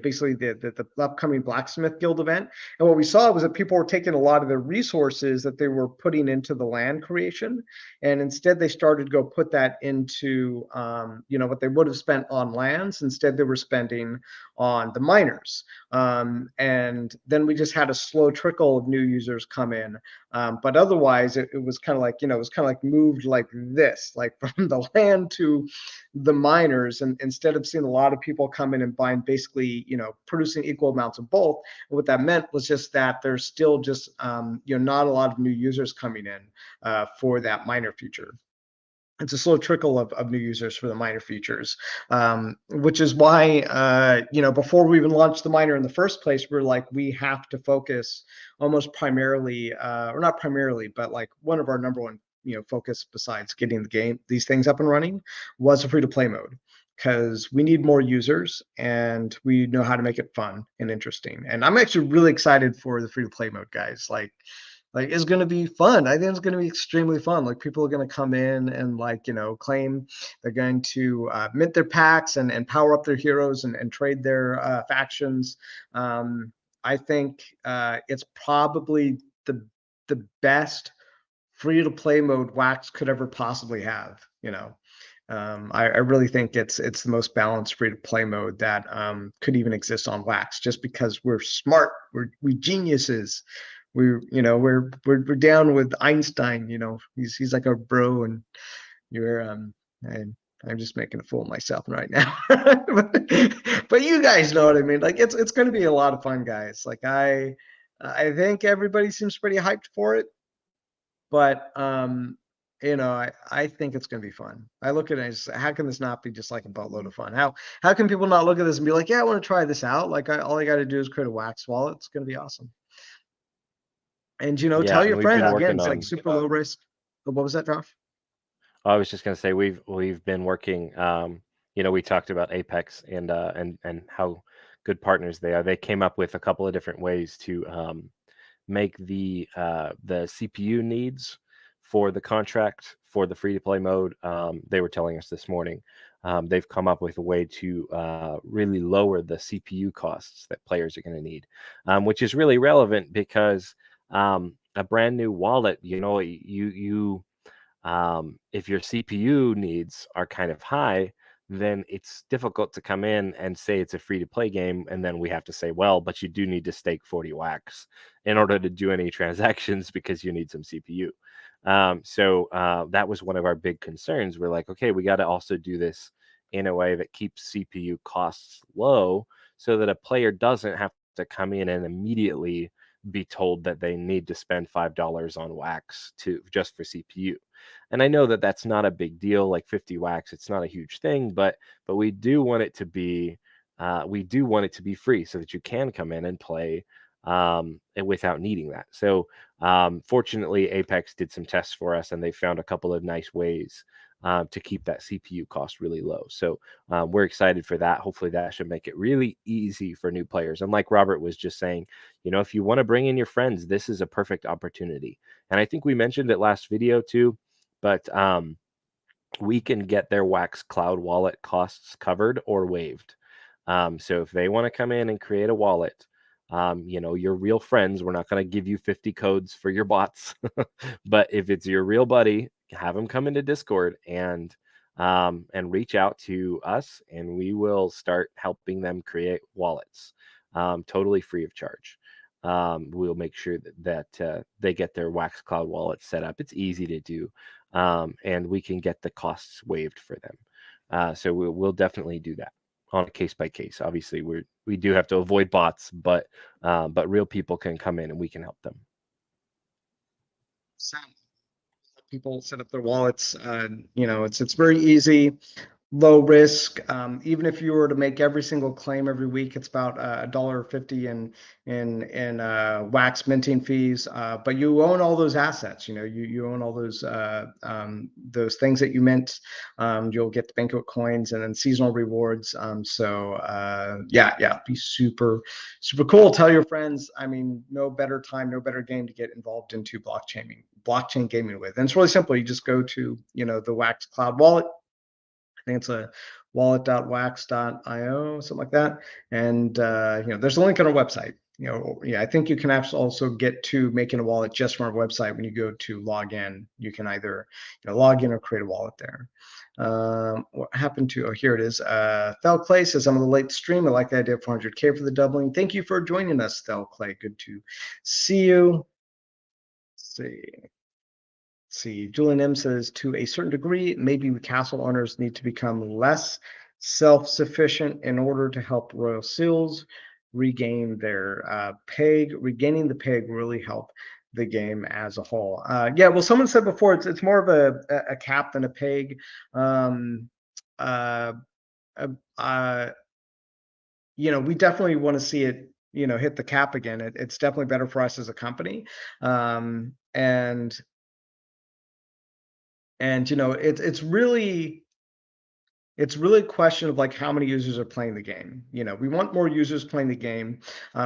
basically the upcoming Blacksmith Guild event. And what we saw was that people were taking a lot of the resources that they were putting into the land creation, and instead they started to go put that into what they would have spent on lands. Instead, they were spending on the miners. And then we just had a slow trickle of new users come in. But otherwise, it was kind of like, it was kind of like moved like this, like from the land to the miners, and instead of seeing a lot of people come in and buying basically producing equal amounts of both. And what that meant was just that there's still just not a lot of new users coming in for that miner feature. It's a slow trickle of new users for the miner features, which is why before we even launched the miner in the first place, we're like, we have to focus almost primarily, or not primarily, but like one of our number one focus besides getting these things up and running, was a free-to-play mode, because we need more users and we know how to make it fun and interesting. And I'm actually really excited for the free-to-play mode, guys. Like it's going to be fun. I think it's going to be extremely fun. Like, people are going to come in and claim they're going to mint their packs and power up their heroes and trade their factions. I think it's probably the best free-to-play mode Wax could ever possibly have. I really think it's the most balanced free-to-play mode that could even exist on Wax, just because we're smart, we geniuses. We're down with Einstein. He's like our bro, and you're and I'm just making a fool of myself right now. but you guys know what I mean. Like, it's going to be a lot of fun, guys. Like, I think everybody seems pretty hyped for it. But I think it's going to be fun. I look at it as, how can this not be just like a boatload of fun? How can people not look at this and be like, yeah, I want to try this out? Like, all I got to do is create a Wax wallet. It's going to be awesome. And Yeah, tell and your we've been friends, again, working it's like on. super low risk. Oh, what was that, Josh? I was just going to say we've been working. We talked about Apex and how good partners they are. They came up with a couple of different ways to make the CPU needs for the contract for the free-to-play mode. They were telling us this morning they've come up with a way to really lower the CPU costs that players are going to need, which is really relevant because a brand new wallet, if your CPU needs are kind of high, then it's difficult to come in and say it's a free-to-play game, and then we have to say, well, but you do need to stake 40 wax in order to do any transactions because you need some CPU. So that was one of our big concerns. We're like, okay, we got to also do this in a way that keeps CPU costs low, so that a player doesn't have to come in and immediately be told that they need to spend $5 on wax just for CPU. And I know that that's not a big deal, like 50 wax, it's not a huge thing, but we do want it to be free, so that you can come in and play and without needing that. So fortunately, Apex did some tests for us, and they found a couple of nice ways to keep that CPU cost really low. So we're excited for that. Hopefully that should make it really easy for new players. And like Robert was just saying, if you want to bring in your friends, this is a perfect opportunity. And I think we mentioned it last video too, but we can get their Wax Cloud wallet costs covered or waived. So if they want to come in and create a wallet, your real friends, we're not going to give you 50 codes for your bots, but if it's your real buddy, have them come into Discord and reach out to us, and we will start helping them create wallets, totally free of charge. We'll make sure that they get their Wax Cloud wallet set up. It's easy to do, and we can get the costs waived for them. So we'll definitely do that on a case by case. Obviously, we do have to avoid bots, but real people can come in and we can help them. People set up their wallets. It's very easy. low risk. Even if you were to make every single claim every week, it's about $1.50 in wax minting fees. But you own all those assets. You own all those things that you mint. You'll get the banquet coins and then seasonal rewards. Yeah, be super cool. Tell your friends. I mean, no better time, no better game to get involved into blockchain gaming with. And it's really simple. You just go to the Wax Cloud wallet. I think it's a wallet.wax.io, something like that. And there's a link on our website. I think you can also get to making a wallet just from our website. When you go to log in, you can either log in or create a wallet there. What happened to? Oh, here it is. Thel Clay says, I'm on the late stream. I like the idea of 400K for the doubling. Thank you for joining us, Thel Clay. Good to see you. Let's see, Julian M says, to a certain degree, maybe castle owners need to become less self-sufficient in order to help royal seals regain their peg. Regaining the peg really help the game as a whole. Yeah, well, someone said before it's more of a cap than a peg. We definitely want to see it hit the cap again. It's definitely better for us as a company. And it's really a question of like how many users are playing the game. We want more users playing the game.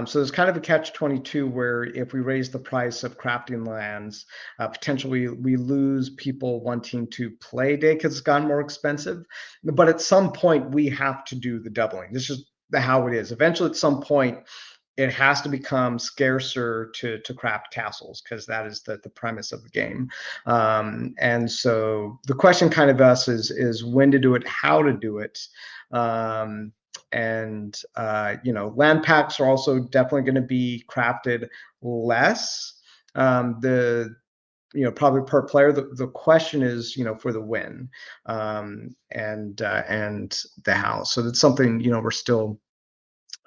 So there's kind of a catch-22 where if we raise the price of crafting lands, potentially we lose people wanting to play day because it's gotten more expensive. But at some point we have to do the doubling. This is how it is. Eventually, at some point, it has to become scarcer to craft castles, because that is the premise of the game. And so the question kind of is when to do it, how to do it. Land packs are also definitely going to be crafted less. Probably per player. The question is, for the win, and the how. So that's something we're still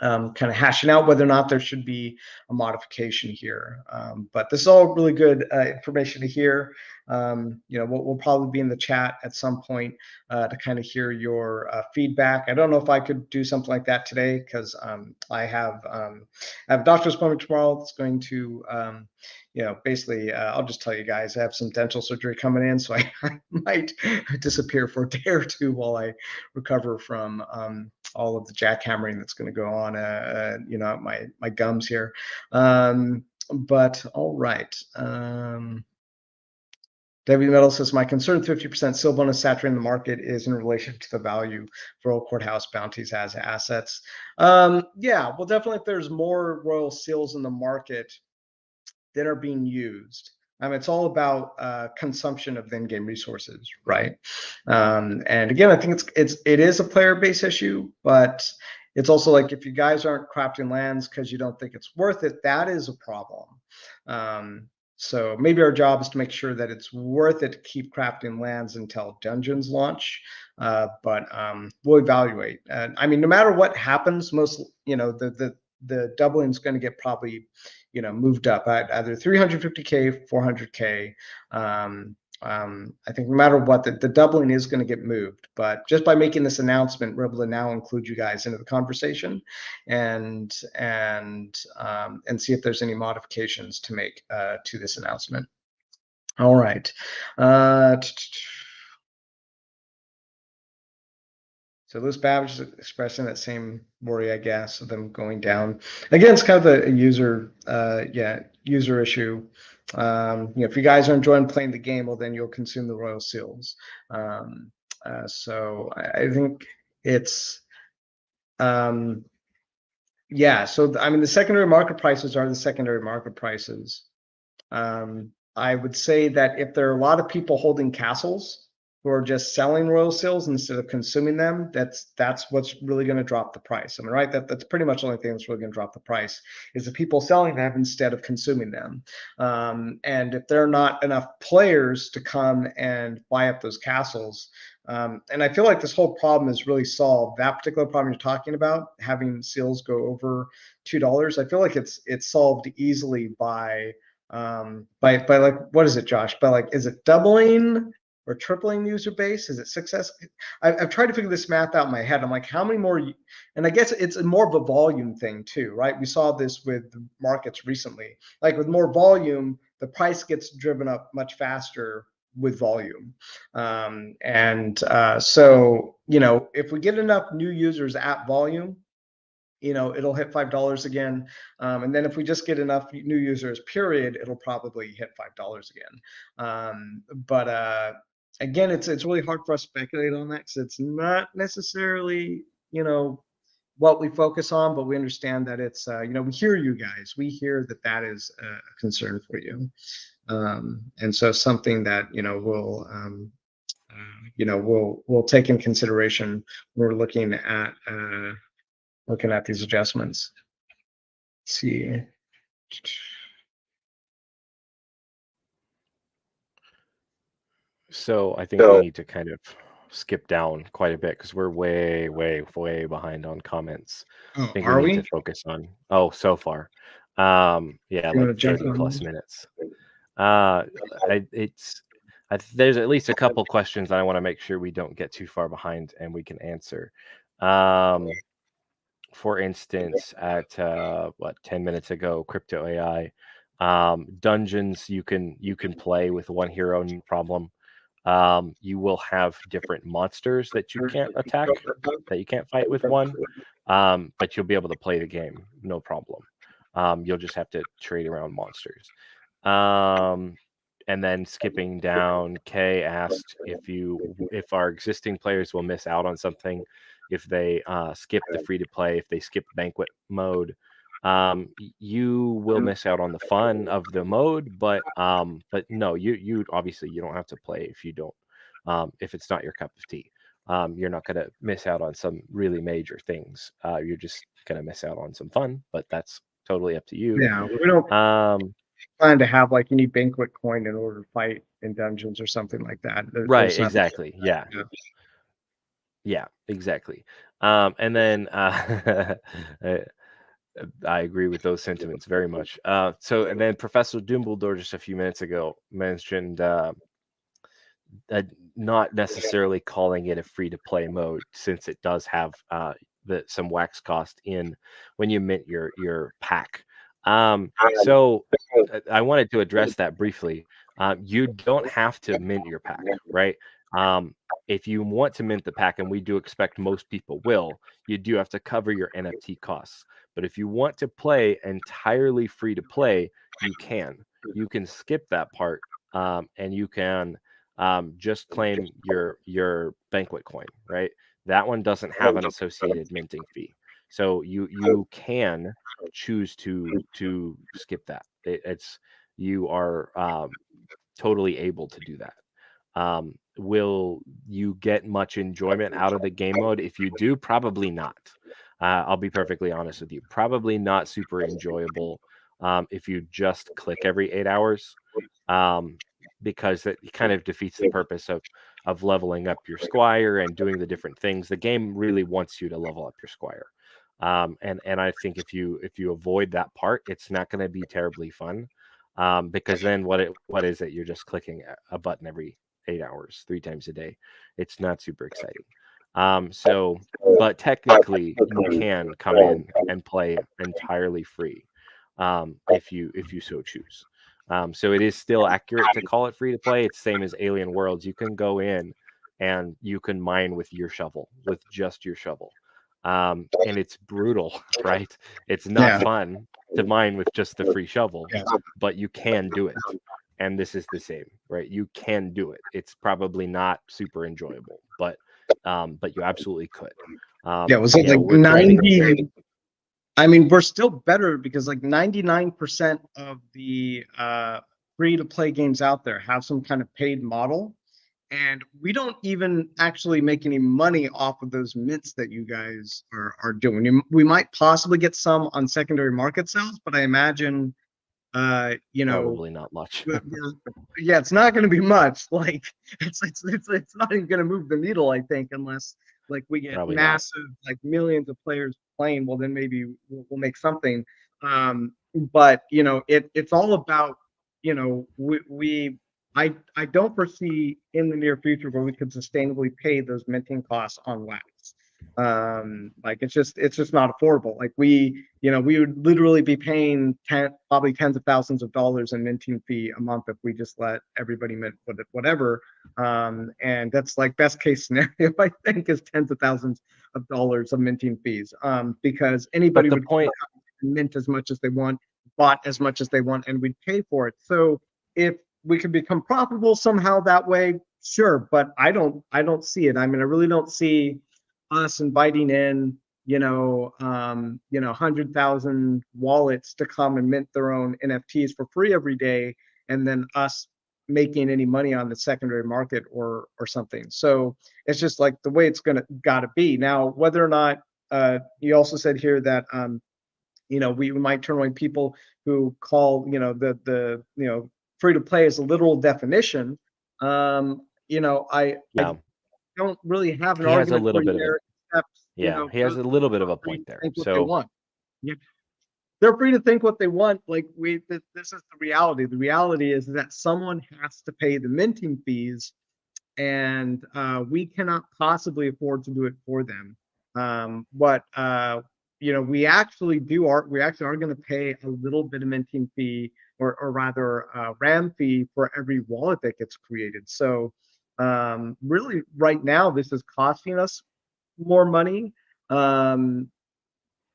kind of hashing out whether or not there should be a modification here. But this is all really good information to hear. We'll probably be in the chat at some point to kind of hear your feedback. I don't know if I could do something like that today, because I have a doctor's appointment tomorrow. It's going to basically, I'll just tell you guys, I have some dental surgery coming in, so I might disappear for a day or two while I recover from all of the jackhammering that's going to go on, my gums here. But all right. Debbie Metal says, my concern 50% seal bonus saturating the market is in relation to the value Royal Courthouse bounties as assets. Yeah, well, definitely if there's more Royal Seals in the market that are being used, it's all about consumption of the in-game resources, right? And again, I think it is a player-based issue, but it's also like if you guys aren't crafting lands because you don't think it's worth it, that is a problem. So maybe our job is to make sure that it's worth it to keep crafting lands until dungeons launch. But we'll evaluate. No matter what happens, the doubling is going to get probably moved up at either 350K, 400K. I think no matter what, the doubling is going to get moved. But just by making this announcement, we're able to now include you guys into the conversation and see if there's any modifications to make to this announcement. All right. So Lewis Babbage is expressing that same worry, I guess, of them going down. Again, it's kind of a user issue. If you guys are enjoying playing the game, well, then you'll consume the Royal Seals. So I think it's, So the secondary market prices are the secondary market prices. I would say that if there are a lot of people holding castles who are just selling Royal Seals instead of consuming them, that's what's really going to drop the price. Right? That's pretty much the only thing that's really going to drop the price is the people selling them instead of consuming them. And if there are not enough players to come and buy up those castles, and I feel like this whole problem is really solved. That particular problem you're talking about, having seals go over $2, I feel like it's solved easily by like, what is it, Josh? By like, is it doubling? or tripling the user base? Is it success? I've tried to figure this math out in my head. I'm like, how many more? And I guess it's more of a volume thing too, right? We saw this with the markets recently. Like with more volume, the price gets driven up much faster with volume. So, if we get enough new users at volume, it'll hit $5 again. And then if we just get enough new users, period, it'll probably hit $5 again. But again, it's really hard for us to speculate on that because it's not necessarily, what we focus on, but we understand that it's, we hear you guys. We hear that is a concern for you. And so something that, we'll take in consideration when we're looking at these adjustments. Let's see. So I think we need to kind of skip down quite a bit because we're way, way, way behind on comments. I think we need to focus on so far. Yeah, like 30 plus minutes. There's at least a couple questions that I want to make sure we don't get too far behind and we can answer. For instance, at 10 minutes ago, Crypto AI, dungeons you can play with one hero, no problem. You will have different monsters that you can't attack, that you can't fight with one, but you'll be able to play the game, no problem. You'll just have to trade around monsters. And then skipping down, Kay asked if our existing players will miss out on something if they skip the free-to-play, if they skip banquet mode. You will miss out on the fun of the mode, but no, you obviously you don't have to play if you don't, if it's not your cup of tea. You're not going to miss out on some really major things. You're just going to miss out on some fun, but that's totally up to you. Yeah, we don't plan to have like you need banquet coin in order to fight in dungeons or something like that. Right, exactly. Yeah. Yeah, exactly. And then I agree with those sentiments very much. And then Professor Dumbledore just a few minutes ago mentioned not necessarily calling it a free-to-play mode, since it does have some wax cost in when you mint your pack. So I wanted to address that briefly. You don't have to mint your pack, right? If you want to mint the pack, and we do expect most people will, you do have to cover your NFT costs. But if you want to play entirely free to play, you can skip that part, and you can just claim your banquet coin, right? That one doesn't have an associated minting fee. So you can choose to skip that. You are totally able to do that. Will you get much enjoyment out of the game mode? If you do, probably not. I'll be perfectly honest with you. Probably not super enjoyable if you just click every 8 hours, because it kind of defeats the purpose of leveling up your squire and doing the different things. The game really wants you to level up your squire. And I think if you avoid that part, it's not going to be terribly fun, because then what is it? You're just clicking a button every 8 hours, 3 times a day. It's not super exciting. But technically you can come in and play entirely free, if you so choose. So it is still accurate to call it free to play. It's same as Alien Worlds. You can go in and you can mine with your shovel, with just your shovel. And it's brutal, right? It's not fun to mine with just the free shovel, but you can do it. And this is the same, right? You can do it. It's probably not super enjoyable, but you absolutely could. It was like 90. I mean, we're still better because like 99% of the free-to-play games out there have some kind of paid model, and we don't even actually make any money off of those mints that you guys are doing. We might possibly get some on secondary market sales, but I imagine probably not much. Yeah, it's not going to be much. Like it's not even going to move the needle, I think, unless like we get probably massive like millions of players playing. Well, then maybe we'll make something. But it's all about we I don't foresee in the near future where we could sustainably pay those minting costs on wax. Like it's just not affordable. Like we would literally be paying probably tens of thousands of dollars in minting fee a month if we just let everybody mint whatever. And that's like best case scenario, I think, is tens of thousands of dollars of minting fees. Because anybody the would point, mint as much as they want, bought as much as they want, and we'd pay for it. So if we could become profitable somehow that way, sure. But I don't see it. I mean, I really don't see us inviting in 100,000 wallets to come and mint their own NFTs for free every day, and then us making any money on the secondary market or something. So it's just like the way it's gotta be. Now, whether or not you also said here that we might turn away people who call the free to play as a literal definition. I yeah, don't really have an he has a argument little for you bit of it. there, except Yeah, he has those a little bit of are a free point to there. think what they So want. Yeah, they're free to think what they want. Like this is the reality. The reality is that someone has to pay the minting fees, and we cannot possibly afford to do it for them. But we actually are going to pay a little bit of minting fee, or rather RAM fee, for every wallet that gets created. So really, right now, this is costing us more money. Um,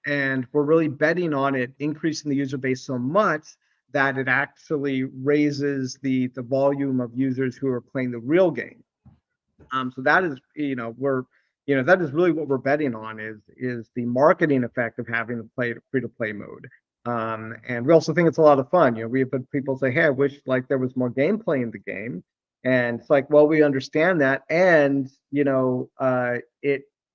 and we're really betting on it increasing the user base so much that it actually raises the volume of users who are playing the real game. So that is, that is really what we're betting on, is the marketing effect of having the free to play mode. And we also think it's a lot of fun. We have people say, "Hey, I wish like there was more gameplay in the game," and it's like, well, we understand that, and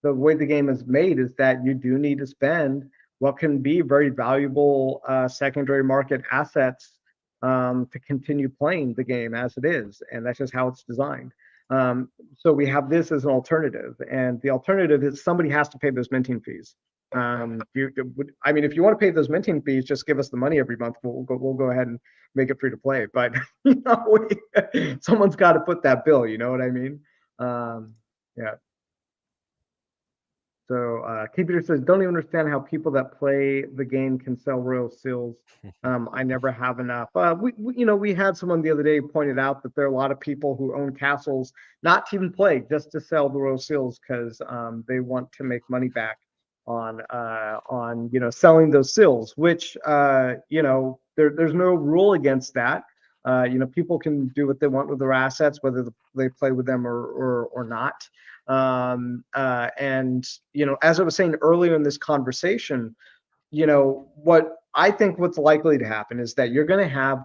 the way the game is made is that you do need to spend what can be very valuable secondary market assets to continue playing the game as it is, and that's just how it's designed. So we have this as an alternative, and the alternative is somebody has to pay those minting fees. If you want to pay those minting fees, just give us the money every month. We'll go ahead and make it free to play. But someone's got to put that bill. You know what I mean? Yeah. So Keeper says, don't even understand how people that play the game can sell royal seals. I never have enough. We had someone the other day pointed out that there are a lot of people who own castles, not to even play, just to sell the royal seals because they want to make money back on selling those seals. Which there's no rule against that. People can do what they want with their assets, whether they play with them or not. And as I was saying earlier in this conversation, what I think what's likely to happen is that you're going to have,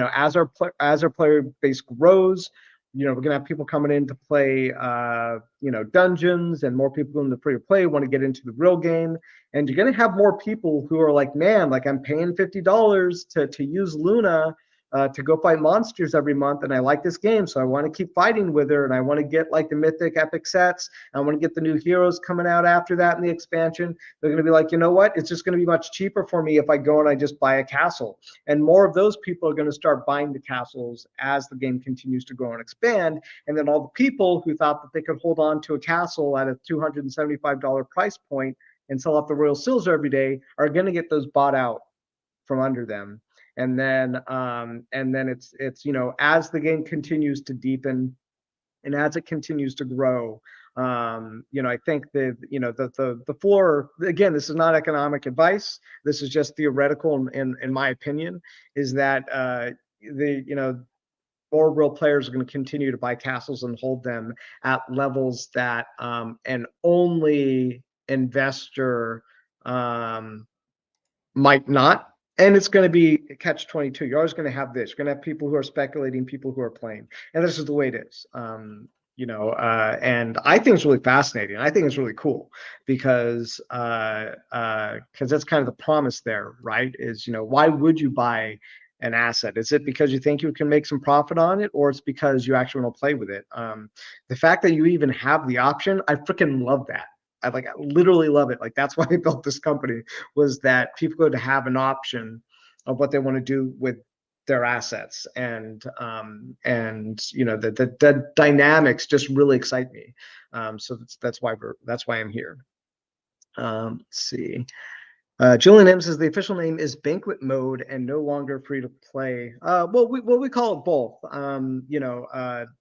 as our player base grows, we're going to have people coming in to play, dungeons, and more people in the free to play want to get into the real game. And you're going to have more people who are like, man, like I'm paying $50 to use Luna to go fight monsters every month, and I like this game, so I want to keep fighting with her, and I want to get like the mythic epic sets. I want to get the new heroes coming out after that in the expansion. They're going to be like, you know what? It's just going to be much cheaper for me if I go and I just buy a castle. And more of those people are going to start buying the castles as the game continues to grow and expand. And then all the people who thought that they could hold on to a castle at a $275 price point and sell off the royal seals every day are going to get those bought out from under them. And then it's as the game continues to deepen and as it continues to grow, I think the floor, again, this is not economic advice, this is just theoretical in my opinion, is that more real players are going to continue to buy castles and hold them at levels that an only investor might not. And it's going to be catch 22. You're always going to have this. You're going to have people who are speculating, people who are playing, and this is the way it is. And I think it's really fascinating. I think it's really cool because that's kind of the promise there, right? Is why would you buy an asset? Is it because you think you can make some profit on it, or it's because you actually want to play with it? The fact that you even have the option, I freaking love that. I literally love it. Like that's why I built this company, was that people could have an option of what they want to do with their assets, and you know, the dynamics just really excite me. So that's why I'm here. Let's see. Julian M says the official name is Banquet Mode and no longer free to play. Well, we call it both. You know, I'm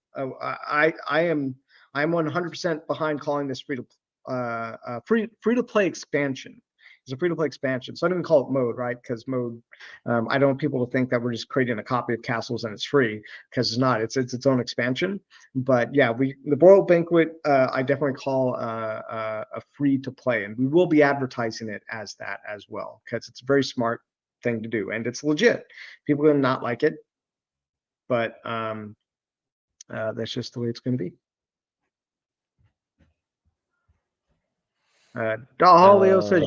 100% behind calling this free to play expansion. It's a free to play expansion, so I don't even call it mode, right? Because mode, I don't want people to think that we're just creating a copy of Castles and it's free, because it's not. It's its own expansion. But yeah, the Royal Banquet, I definitely call a free to play, and we will be advertising it as that as well, because it's a very smart thing to do, and it's legit. People are gonna not like it, but that's just the way it's going to be. Dahlio says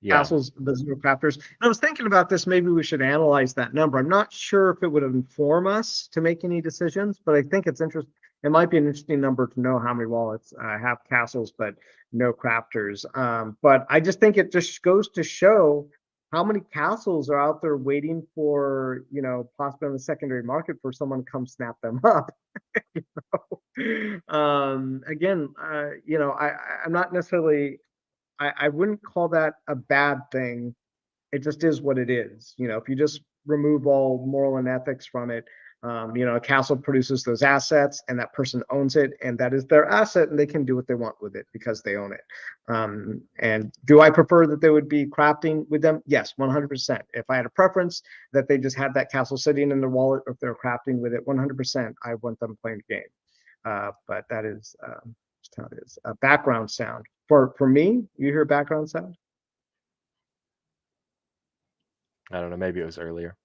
yeah. Castles, the zero crafters. And I was thinking about this. Maybe we should analyze that number. I'm not sure if it would inform us to make any decisions, but I think it's interesting. It might be an interesting number to know how many wallets have castles but no crafters. But I just think it just goes to show how many castles are out there waiting for, you know, possibly on the secondary market for someone to come snap them up. You know? Again, you know, I'm not necessarily, I wouldn't call that a bad thing. It just is what it is. You know, if you just remove all moral and ethics from it, you know, a castle produces those assets and that person owns it, and that is their asset, and they can do what they want with it because they own it. And do I prefer that they would be crafting with them? Yes, 100%. If I had a preference that they just had that castle sitting in their wallet, or if they're crafting with it, 100%, I want them playing the game. But that is just how it is. Background sound. For me, you hear background sound? I don't know. Maybe it was earlier.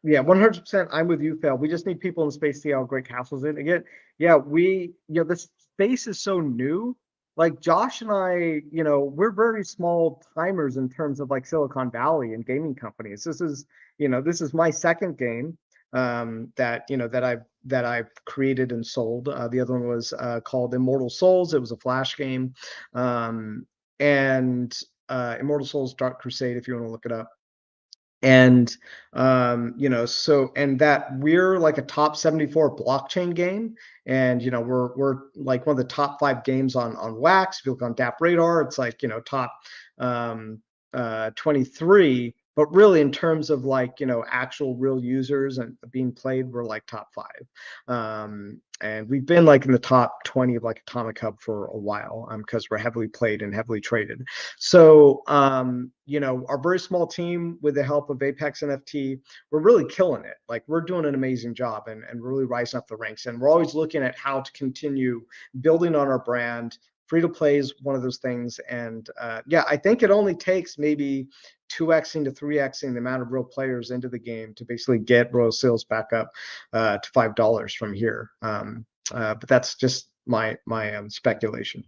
Yeah, 100%. I'm with you, Phil. We just need people in the space to see how great Castles is. Again, yeah, you know, this space is so new. Like Josh and I, you know, we're very small timers in terms of like Silicon Valley and gaming companies. This is, you know, this is my second game that, you know, that I've created and sold. The other one was called Immortal Souls. It was a Flash game, and Immortal Souls Dark Crusade, if you want to look it up. And you know, so, and that we're like a top 74 blockchain game, and you know, we're like one of the top 5 games on Wax. If you look on DApp Radar, it's like, you know, top 23. But really, in terms of like, you know, actual real users and being played, we're like top 5. And we've been like in the top 20 of like Atomic Hub for a while, because we're heavily played and heavily traded. So you know, our very small team, with the help of Apex NFT, we're really killing it. Like, we're doing an amazing job, and really rising up the ranks. And we're always looking at how to continue building on our brand. Free to play is one of those things. And yeah, I think it only takes maybe 2xing to 3xing the amount of real players into the game to basically get Royal Sales back up to $5 from here. But that's just my speculation.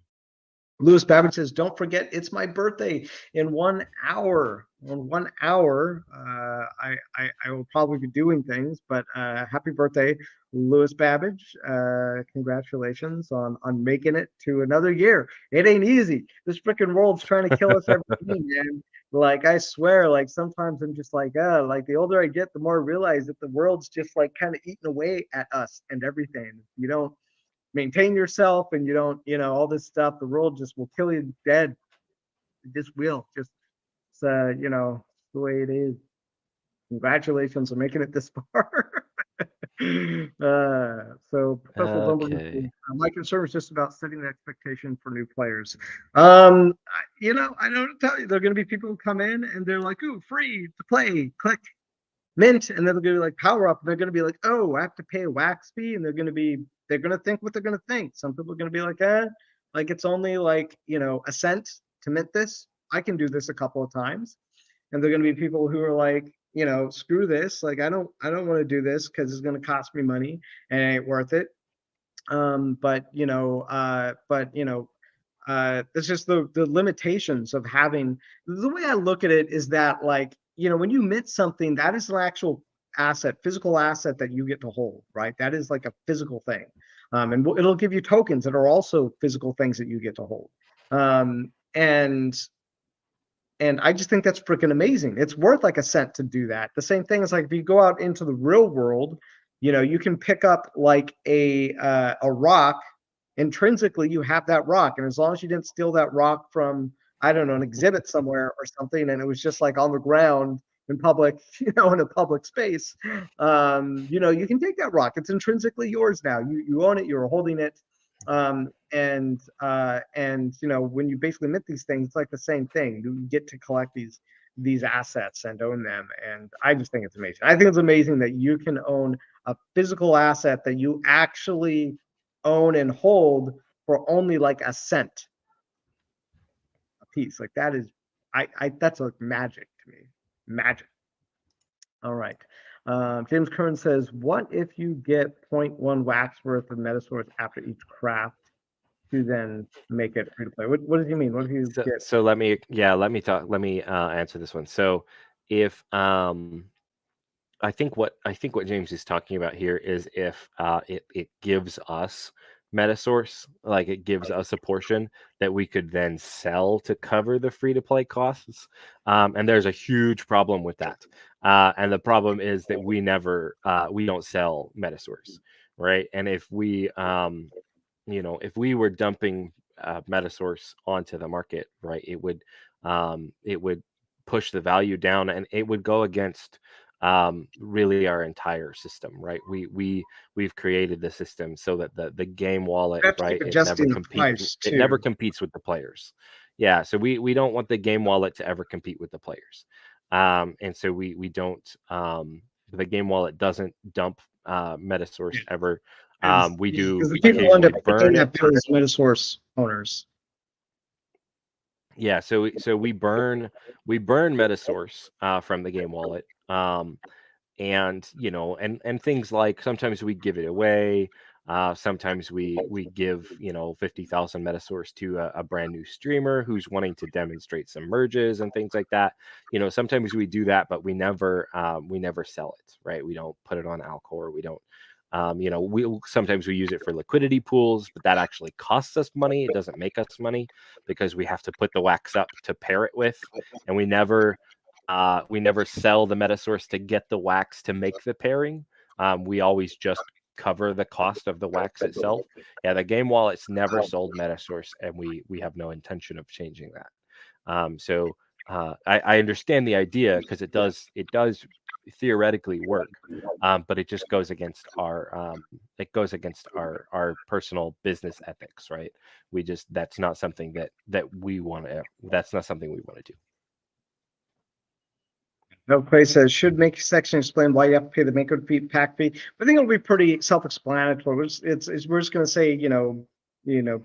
Lewis Babbage says, "Don't forget, it's my birthday in 1 hour. In 1 hour, I will probably be doing things, but happy birthday, Lewis Babbage. Congratulations on making it to another year. It ain't easy. This freaking world's trying to kill us every day, man. Like, I swear, like, sometimes I'm just like the older I get, the more I realize that the world's just like kind of eating away at us and everything. You don't maintain yourself, and you don't, you know, all this stuff, the world just will kill you dead. It just will. Just you know, the way it is. Congratulations on making it this far. So Professor Okay. my concern is just about setting the expectation for new players. You know, I don't tell you, there are going to be people who come in and they're like, "Ooh, free to play, click mint," and then they're going to be like, power up, and they're going to be like, "Oh, I have to pay a wax fee," and they're going to think what they're going to think. Some people are going to be like, like, it's only like, you know, a cent to mint this. I can do this a couple of times. And they're going to be people who are like, you know, screw this. Like, I don't want to do this because it's going to cost me money and it ain't worth it. But you know, it's just the limitations of having. The way I look at it is that, like, you know, when you mint something, that is an actual asset, physical asset that you get to hold, right? That is like a physical thing. And it'll give you tokens that are also physical things that you get to hold. And I just think that's freaking amazing. It's worth like a cent to do that. The same thing is like if you go out into the real world, you know, you can pick up like a rock. Intrinsically, you have that rock, and as long as you didn't steal that rock from, I don't know, an exhibit somewhere or something, and it was just like on the ground in public, you know, in a public space, you know, you can take that rock. It's intrinsically yours now. You own it. You're holding it. And you know, when you basically mint these things, it's like the same thing. You get to collect these assets and own them, and I just think it's amazing. I think it's amazing that you can own a physical asset that you actually own and hold for only like a cent a piece. Like that is, that's like magic to me. Magic. All right. James Kern says, "What if you get 0.1 wax worth of Metasource after each craft to then make it free to play?" What does he mean? What if you get? So let me answer this one. So if I think what James is talking about here is if it gives us Metasource, like it gives us a portion that we could then sell to cover the free to play costs. And there's a huge problem with that. And the problem is that we don't sell Metasource, right? And if we if we were dumping Metasource onto the market, right, it would push the value down, and it would go against really our entire system, right? We've created the system so that the game wallet, right, it never competes with the players. Yeah, so we don't want the game wallet to ever compete with the players, and so we don't. The game wallet doesn't dump Metasource ever. We do because the people end up picking up those Metasource owners. Yeah, so we burn Metasource from the game wallet, and you know, and things like sometimes we give it away, sometimes we give 50,000 Metasource to a brand new streamer who's wanting to demonstrate some merges and things like that. You know, sometimes we do that, but we never sell it, right? We don't put it on Alcor. We don't. Sometimes we use it for liquidity pools, but that actually costs us money. It doesn't make us money because we have to put the wax up to pair it with, and we never sell the Metasource to get the wax to make the pairing. We always just cover the cost of the wax itself. Yeah, the game wallet's never sold Metasource, and we have no intention of changing that. So I understand the idea because it does theoretically work, but it just goes against our personal business ethics, right? That's not something we want to do. No place says should make section explain why you have to pay the maker fee, pack fee. I think it'll be pretty self-explanatory. We're just going to say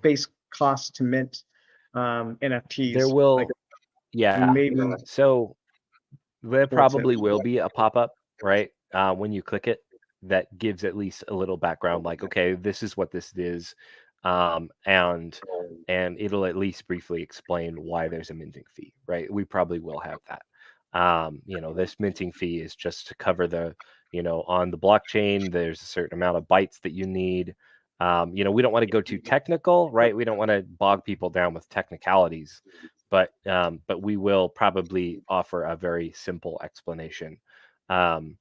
base cost to mint NFTs. There will, maybe so. There probably will be a pop-up, right? When you click it, that gives at least a little background, like, okay, this is what this is, and it'll at least briefly explain why there's a minting fee, right? We probably will have that. This minting fee is just to cover on the blockchain, there's a certain amount of bytes that you need. We don't want to go too technical, right? We don't want to bog people down with technicalities, but we will probably offer a very simple explanation. Just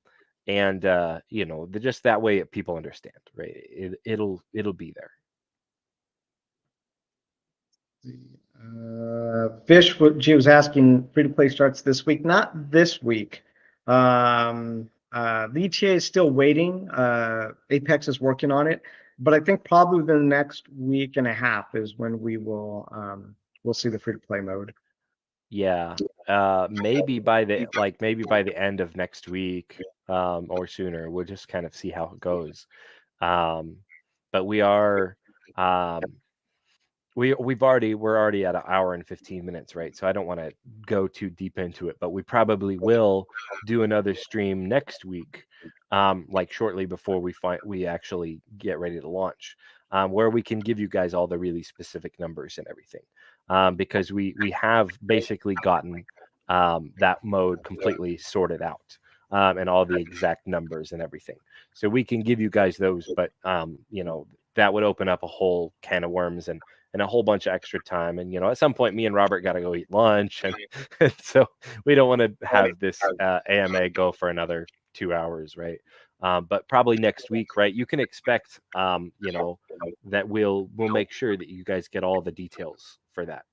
that way people understand, right? It'll be there. Fish, what she was asking, free to play starts this week. Not this week. The ETA is still waiting. Apex is working on it, but I think probably within the next week and a half is when we will we'll see the free to play mode. Yeah, maybe by the end of next week, or sooner. We'll just kind of see how it goes. But we are we're already at an hour and 15 minutes, right? So I don't want to go too deep into it, but we probably will do another stream next week, like shortly before we actually get ready to launch, where we can give you guys all the really specific numbers and everything, because we have basically gotten that mode completely sorted out, and all the exact numbers and everything. So we can give you guys those, but that would open up a whole can of worms, and and a whole bunch of extra time. And at some point, me and Robert got to go eat lunch, and so we don't want to have this AMA go for another 2 hours, right? But probably next week, right? You can expect, that we'll make sure that you guys get all the details for that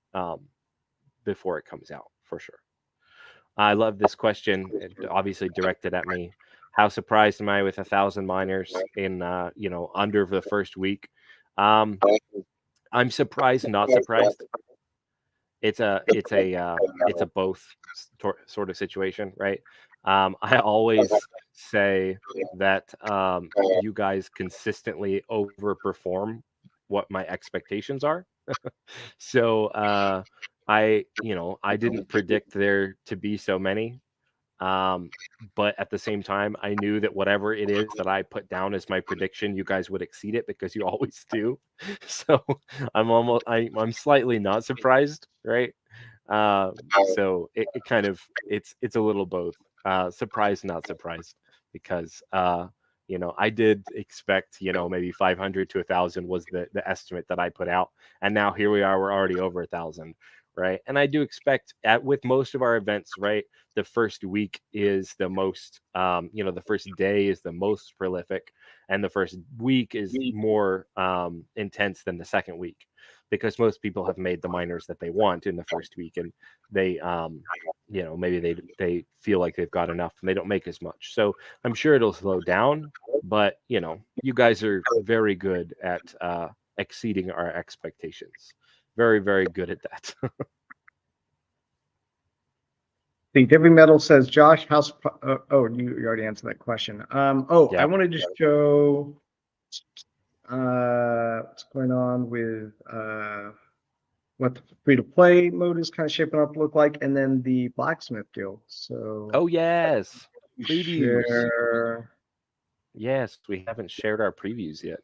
before it comes out, for sure. I love this question. It obviously directed at me. How surprised am I with 1,000 miners in under the first week? I'm surprised, not surprised. It's a both sort of situation, right? I always say that you guys consistently overperform what my expectations are. So I didn't predict there to be so many. But at the same time, I knew that whatever it is that I put down as my prediction, you guys would exceed it because you always do. So I'm slightly not surprised, right? So it kind of it's a little both surprised, not surprised, because I did expect maybe 500 to 1,000 was the estimate that I put out, and now here we are, we're already over 1,000. Right. And I do expect with most of our events, right, the first week is the most, the first day is the most prolific, and the first week is more intense than the second week, because most people have made the miners that they want in the first week, and they, maybe they feel like they've got enough and they don't make as much. So I'm sure it'll slow down, but you guys are very good at exceeding our expectations. Very, very good at that. The Heavy Metal says, Josh, you already answered that question. Yeah. I wanted to show what's going on with what the free-to-play mode is kind of shaping up to look like, and then the Blacksmith Guild. So yes, previews. Share. Yes, we haven't shared our previews yet.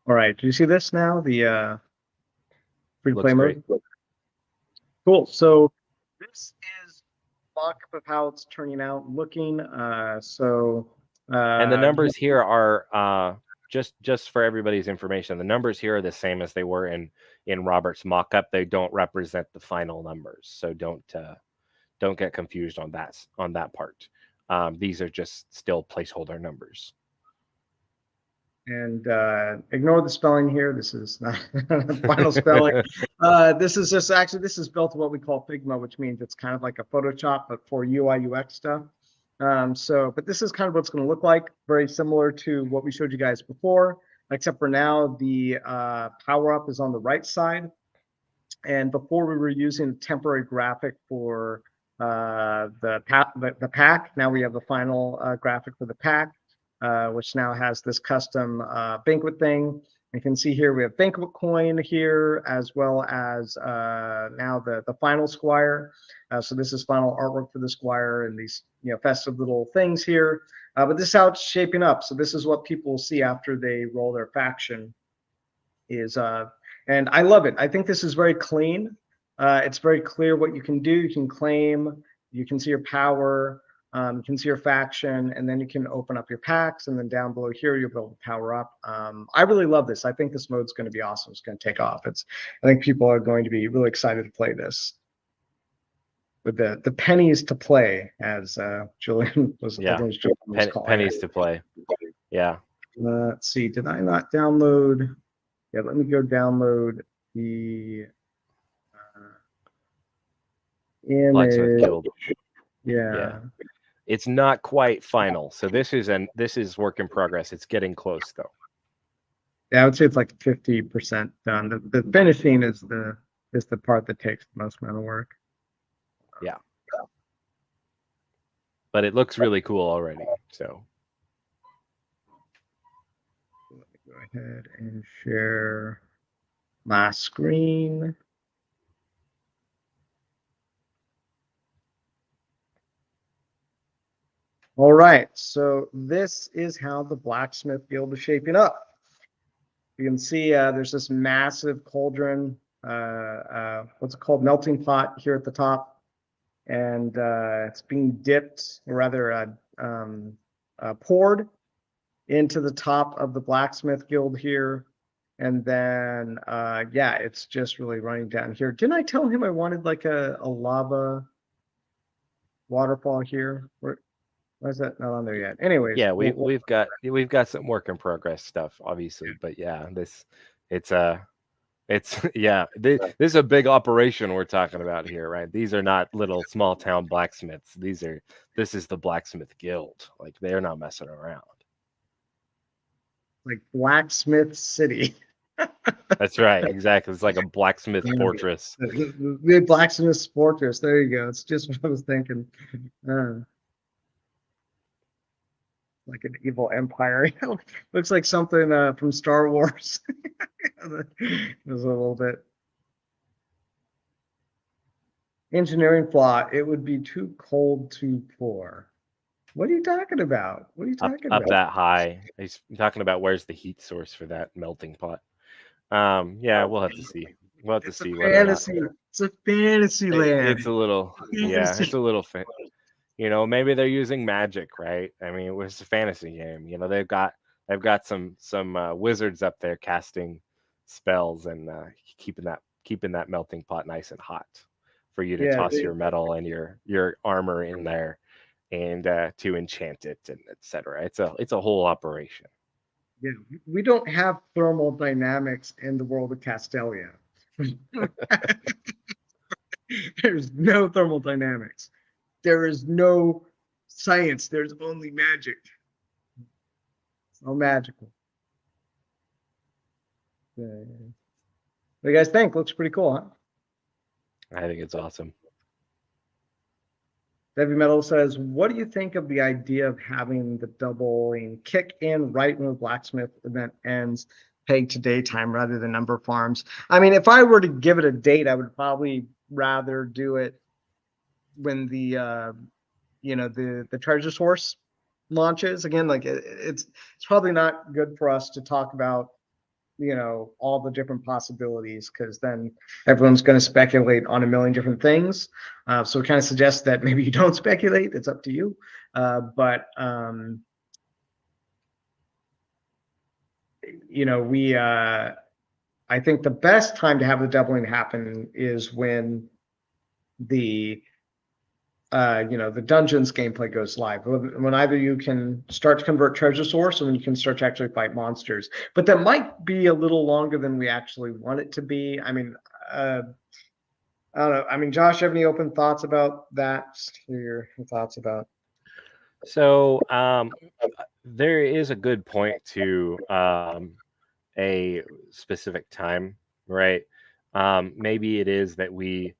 All right, do you see this now? The free-to-play mode. Great. Cool. So this is mock-up of how it's turning out, looking. And the numbers here are just for everybody's information. The numbers here are the same as they were in Robert's mock-up. They don't represent the final numbers, so don't get confused on that part. These are just still placeholder numbers. And ignore the spelling here. This is not final spelling. This is built to what we call Figma, which means it's kind of like a Photoshop, but for UI UX stuff. But this is kind of what it's going to look like. Very similar to what we showed you guys before, except for now the power up is on the right side. And before we were using a temporary graphic for the pack. Now we have the final graphic for the pack. Which now has this custom banquet thing. You can see here we have banquet coin here, as well as now the final squire. So this is final artwork for the squire and these festive little things here. But this is how it's shaping up. So this is what people will see after they roll their faction. And I love it. I think this is very clean. It's very clear what you can do. You can claim. You can see your power. You can see your faction, and then you can open up your packs, and then down below here you'll be able to power up. I really love this. I think this mode's going to be awesome. It's going to take off. I think people are going to be really excited to play this with the pennies to play, as Julian was. Yeah, pennies to play. Yeah. Let's see. Did I not download? Yeah, let me go download the Blacksmith Guild. Yeah. It's not quite final, so this is work in progress. It's getting close though. Yeah, I would say it's like 50% done. The finishing is the part that takes the most amount of work. Yeah, but it looks really cool already. So let me go ahead and share my screen. All right, so this is how the Blacksmith Guild is shaping up. You can see there's this massive cauldron, what's it called, melting pot here at the top, and it's being dipped, or rather poured into the top of the Blacksmith Guild here. And then, yeah, it's just really running down here. Didn't I tell him I wanted like a lava waterfall here? Why is that not on there yet? Anyways, Yeah, we've got some work in progress stuff, obviously, but yeah, it's yeah, this is a big operation we're talking about here, right? These are not little small town blacksmiths. This is the Blacksmith Guild. Like they're not messing around. like Blacksmith City. That's right, exactly. It's like a blacksmith Yeah. fortress. The Blacksmith Fortress. There you go. It's just what I was thinking. Like an evil empire. Looks like something from Star Wars. It was a little bit. Engineering flaw. It would be too cold to pour. What are you talking about? What are you talking Up about? that high. He's talking about where's the heat source for that melting pot. Yeah, we'll have to see. We'll have to see whether or not. It's a fantasy land. It's a little, yeah, it's a little you know, maybe they're using magic, right? I mean, it was a fantasy game. You know, they've got some wizards up there casting spells and keeping that melting pot nice and hot for you to toss your metal and your armor in there and to enchant it and etc. It's a whole operation. Yeah, we don't have thermal dynamics in the world of Castelia. There's no thermal dynamics. There is no science. There's only magic. It's all magical. What do you guys think? Looks pretty cool, huh? I think it's awesome. Heavy Metal says, what do you think of the idea of having the doubling kick in right when the Blacksmith event ends, pegged to daytime rather than number of farms? I mean, if I were to give it a date, I would probably rather do it when the the treasure source launches. Again, like it's probably not good for us to talk about all the different possibilities, because then everyone's going to speculate on a million different things. So it kind of suggests that maybe you don't speculate. It's up to you. But I think the best time to have the doubling happen is when the dungeons gameplay goes live, when either you can start to convert treasure source or when you can start to actually fight monsters. But that might be a little longer than we actually want it to be. I mean, I don't know. I mean, Josh, you have any open thoughts about that? Just hear your thoughts about. So there is a good point to a specific time, right? Maybe it is that we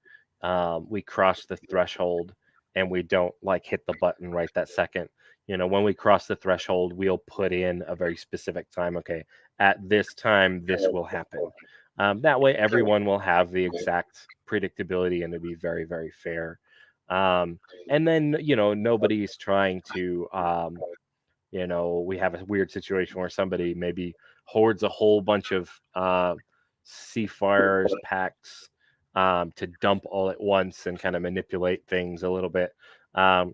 cross the threshold and we don't like hit the button right that second. When we cross the threshold, we'll put in a very specific time. Okay, at this time, this will happen. That way, everyone will have the exact predictability and it'll be very, very fair. And then, nobody's trying to, we have a weird situation where somebody maybe hoards a whole bunch of Seafarers packs to dump all at once and kind of manipulate things a little bit. We'll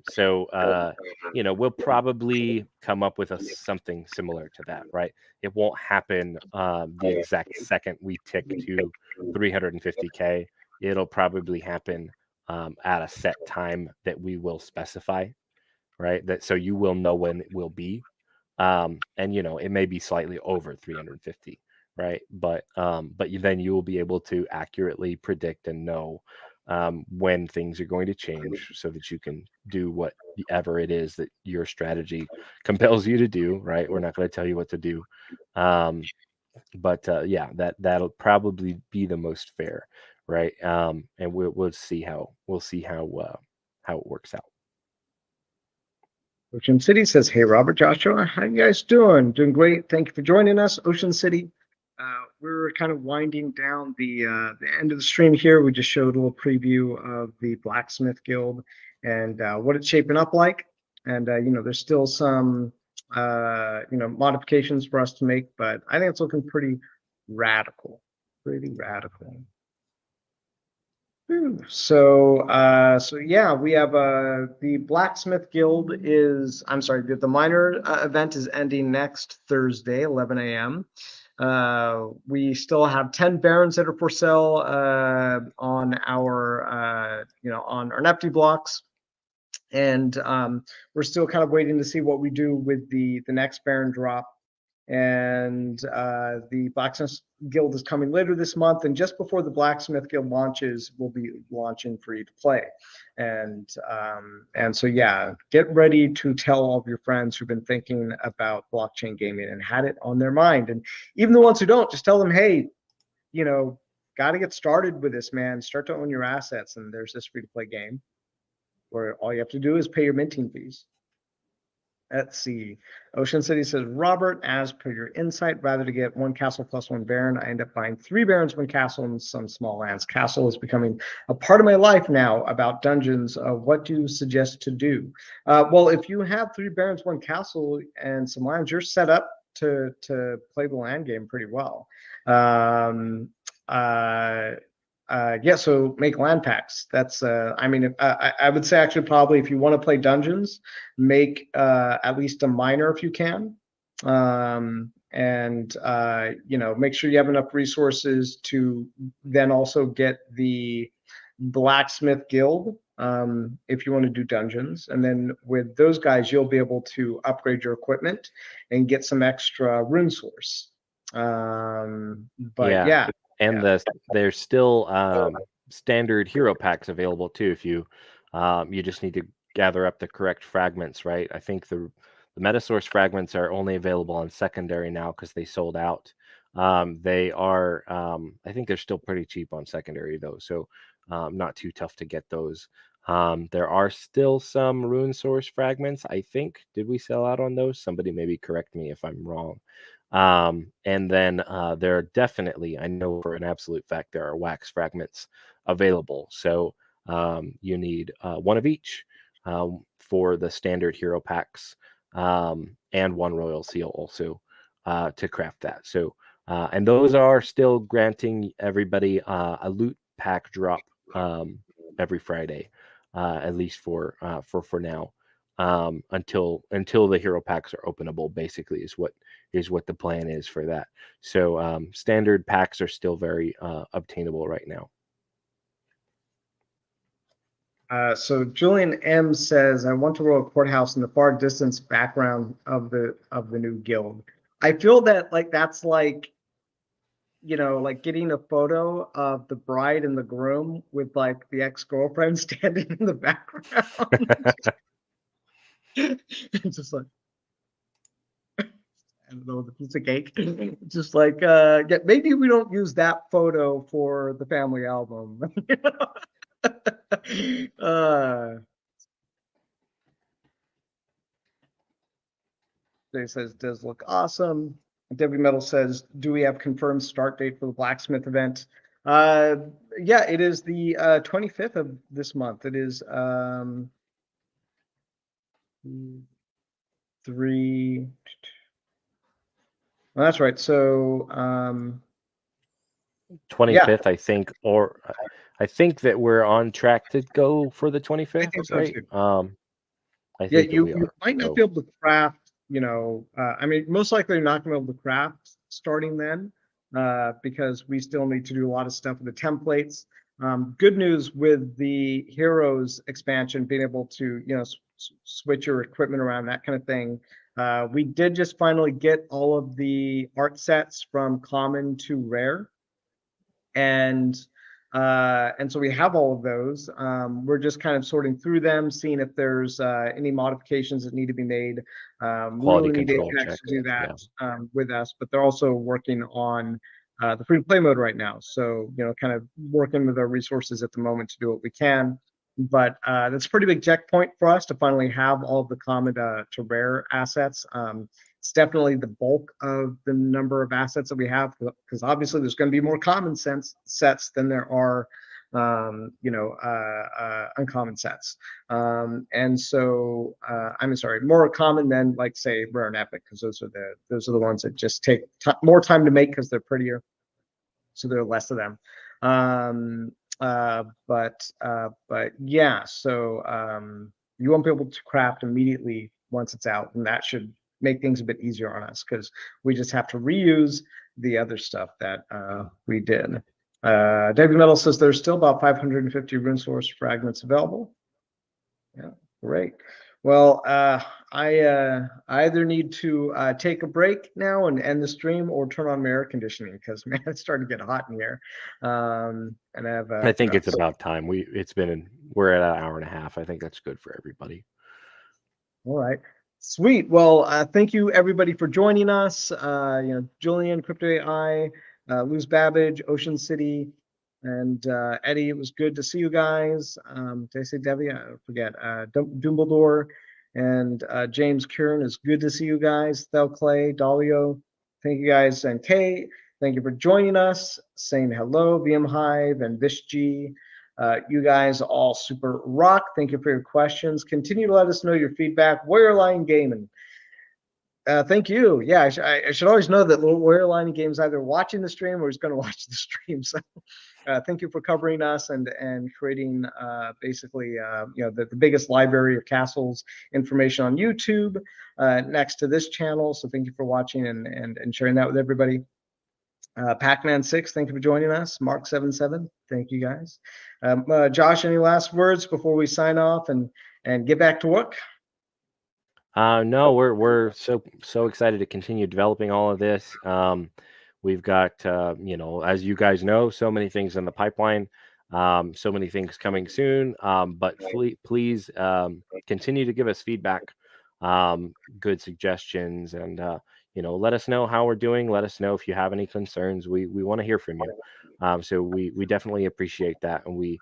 probably come up with something similar to that, right? It won't happen the exact second we tick to 350K. It'll probably happen at a set time that we will specify, right? So you will know when it will be. And it may be slightly over 350, right? But then you will be able to accurately predict and know when things are going to change, so that you can do whatever it is that your strategy compels you to do, right? We're not going to tell you what to do, but that'll probably be the most fair, right? And we'll see how it works out. Ocean City says, hey, Robert, Joshua, how you guys doing? Doing great. Thank you for joining us. Ocean City, we're kind of winding down the end of the stream here. We just showed a little preview of the Blacksmith Guild and what it's shaping up like. And, there's still some, modifications for us to make, but I think it's looking pretty radical. So yeah, we have the Blacksmith Guild is, I'm sorry, the minor event is ending next Thursday, 11 a.m. We still have 10 Barons that are for sale on our on our NFT blocks. And we're still kind of waiting to see what we do with the next Baron drop. And the Blacksmith Guild is coming later this month, and just before the Blacksmith Guild launches, we'll be launching free to play. And so yeah, get ready to tell all of your friends who've been thinking about blockchain gaming and had it on their mind. And even the ones who don't, just tell them, hey, got to get started with this, man. Start to own your assets, and there's this free to play game where all you have to do is pay your minting fees. Let's see. Ocean City says, Robert, as per your insight, rather to get 1 castle plus 1 baron, I end up buying 3 barons, 1 castle, and some small lands. Castle is becoming a part of my life now. About dungeons, what do you suggest to do? Well, if you have 3 barons, 1 castle, and some lands, you're set up to play the land game pretty well. Yeah, so make land packs. That's I mean, I would say actually probably if you want to play dungeons, make at least a minor if you can, and make sure you have enough resources to then also get the Blacksmith Guild if you want to do dungeons. And then with those guys, you'll be able to upgrade your equipment and get some extra rune source. But yeah. And there's still standard hero packs available too. If you just need to gather up the correct fragments, right? I think the Metasource fragments are only available on secondary now because they sold out. They are, I think they're still pretty cheap on secondary though, so not too tough to get those. There are still some rune source fragments. I think, did we sell out on those? Somebody maybe correct me if I'm wrong. And then there are definitely, I know for an absolute fact, there are wax fragments available. So you need 1 of each for the standard hero packs, and 1 royal seal also to craft that. So and those are still granting everybody a loot pack drop every Friday, at least for now. Until the hero packs are openable, basically is what the plan is for that. So standard packs are still very obtainable right now. So Julian M says, I want to roll a courthouse in the far distance background of the new guild. I feel that that's like getting a photo of the bride and the groom with like the ex-girlfriend standing in the background. It's just like, I don't know, the piece of cake. Just like, yeah, maybe we don't use that photo for the family album. They says, does look awesome. Debbie Metal says, do we have confirmed start date for the Blacksmith event? Yeah, it is the 25th of this month. It is 3. Well, that's right. So 25th, yeah. I think, or I think that we're on track to go for the 25th, I think so right? too. I think you we are. might not be able to craft, I mean, most likely you're not going to be able to craft starting then, because we still need to do a lot of stuff with the templates. Good news with the Heroes expansion, being able to, switch your equipment around, that kind of thing. We did just finally get all of the art sets from common to rare. And so we have all of those. We're just kind of sorting through them, seeing if there's any modifications that need to be made. Quality really control need to check. do that with us, but they're also working on the free-to-play mode right now. So, kind of working with our resources at the moment to do what we can. But that's a pretty big checkpoint for us to finally have all of the common to rare assets. It's definitely the bulk of the number of assets that we have, because obviously there's going to be more common sets than there are uncommon sets. And so I'm sorry, more common than, like, say, rare and epic, because those are the ones that just take more time to make because they're prettier, so there are less of them. But yeah, so you won't be able to craft immediately once it's out, and that should make things a bit easier on us because we just have to reuse the other stuff that we did. Debbie Metal says there's still about 550 rune source fragments available. Yeah, great. Well, I either need to take a break now and end the stream, or turn on my air conditioning because man, it's starting to get hot in here. And I have. I think it's about time. We're at an hour and a half. I think that's good for everybody. All right. Sweet. Well, thank you everybody for joining us. Julian, Crypto AI, Luz Babbage, Ocean City, and Eddie. It was good to see you guys. Did I say Debbie? I forget. Dumbledore and James Kieran. It's good to see you guys. Thel Clay, Dalio. Thank you guys. And Kay, thank you for joining us. Saying hello, VM Hive and Vishg. You guys all super rock. Thank you for your questions. Continue to let us know your feedback. Warrior Lion Gaming. Thank you. Yeah, I should always know that Warrior Lion Games either watching the stream or is going to watch the stream. So thank you for covering us and creating basically the biggest library of castles information on YouTube next to this channel. So thank you for watching and sharing that with everybody. Pac-Man 6, thank you for joining us. Mark 77, thank you guys. Josh, any last words before we sign off and get back to work? No, we're so excited to continue developing all of this. We've got as you guys know, so many things in the pipeline, so many things coming soon. But please continue to give us feedback, good suggestions, and let us know how we're doing. Let us know if you have any concerns. We want to hear from you. So we definitely appreciate that. And we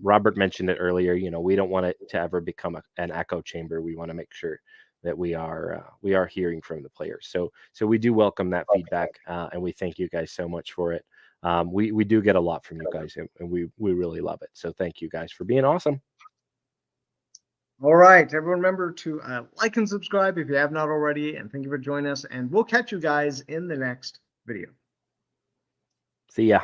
Robert mentioned it earlier. We don't want it to ever become an echo chamber. We want to make sure that we are hearing from the players. So we do welcome that feedback, and we thank you guys so much for it. We do get a lot from you guys, and we really love it. So thank you guys for being awesome. All right, everyone, remember to like and subscribe if you have not already, and thank you for joining us, and we'll catch you guys in the next video. See ya.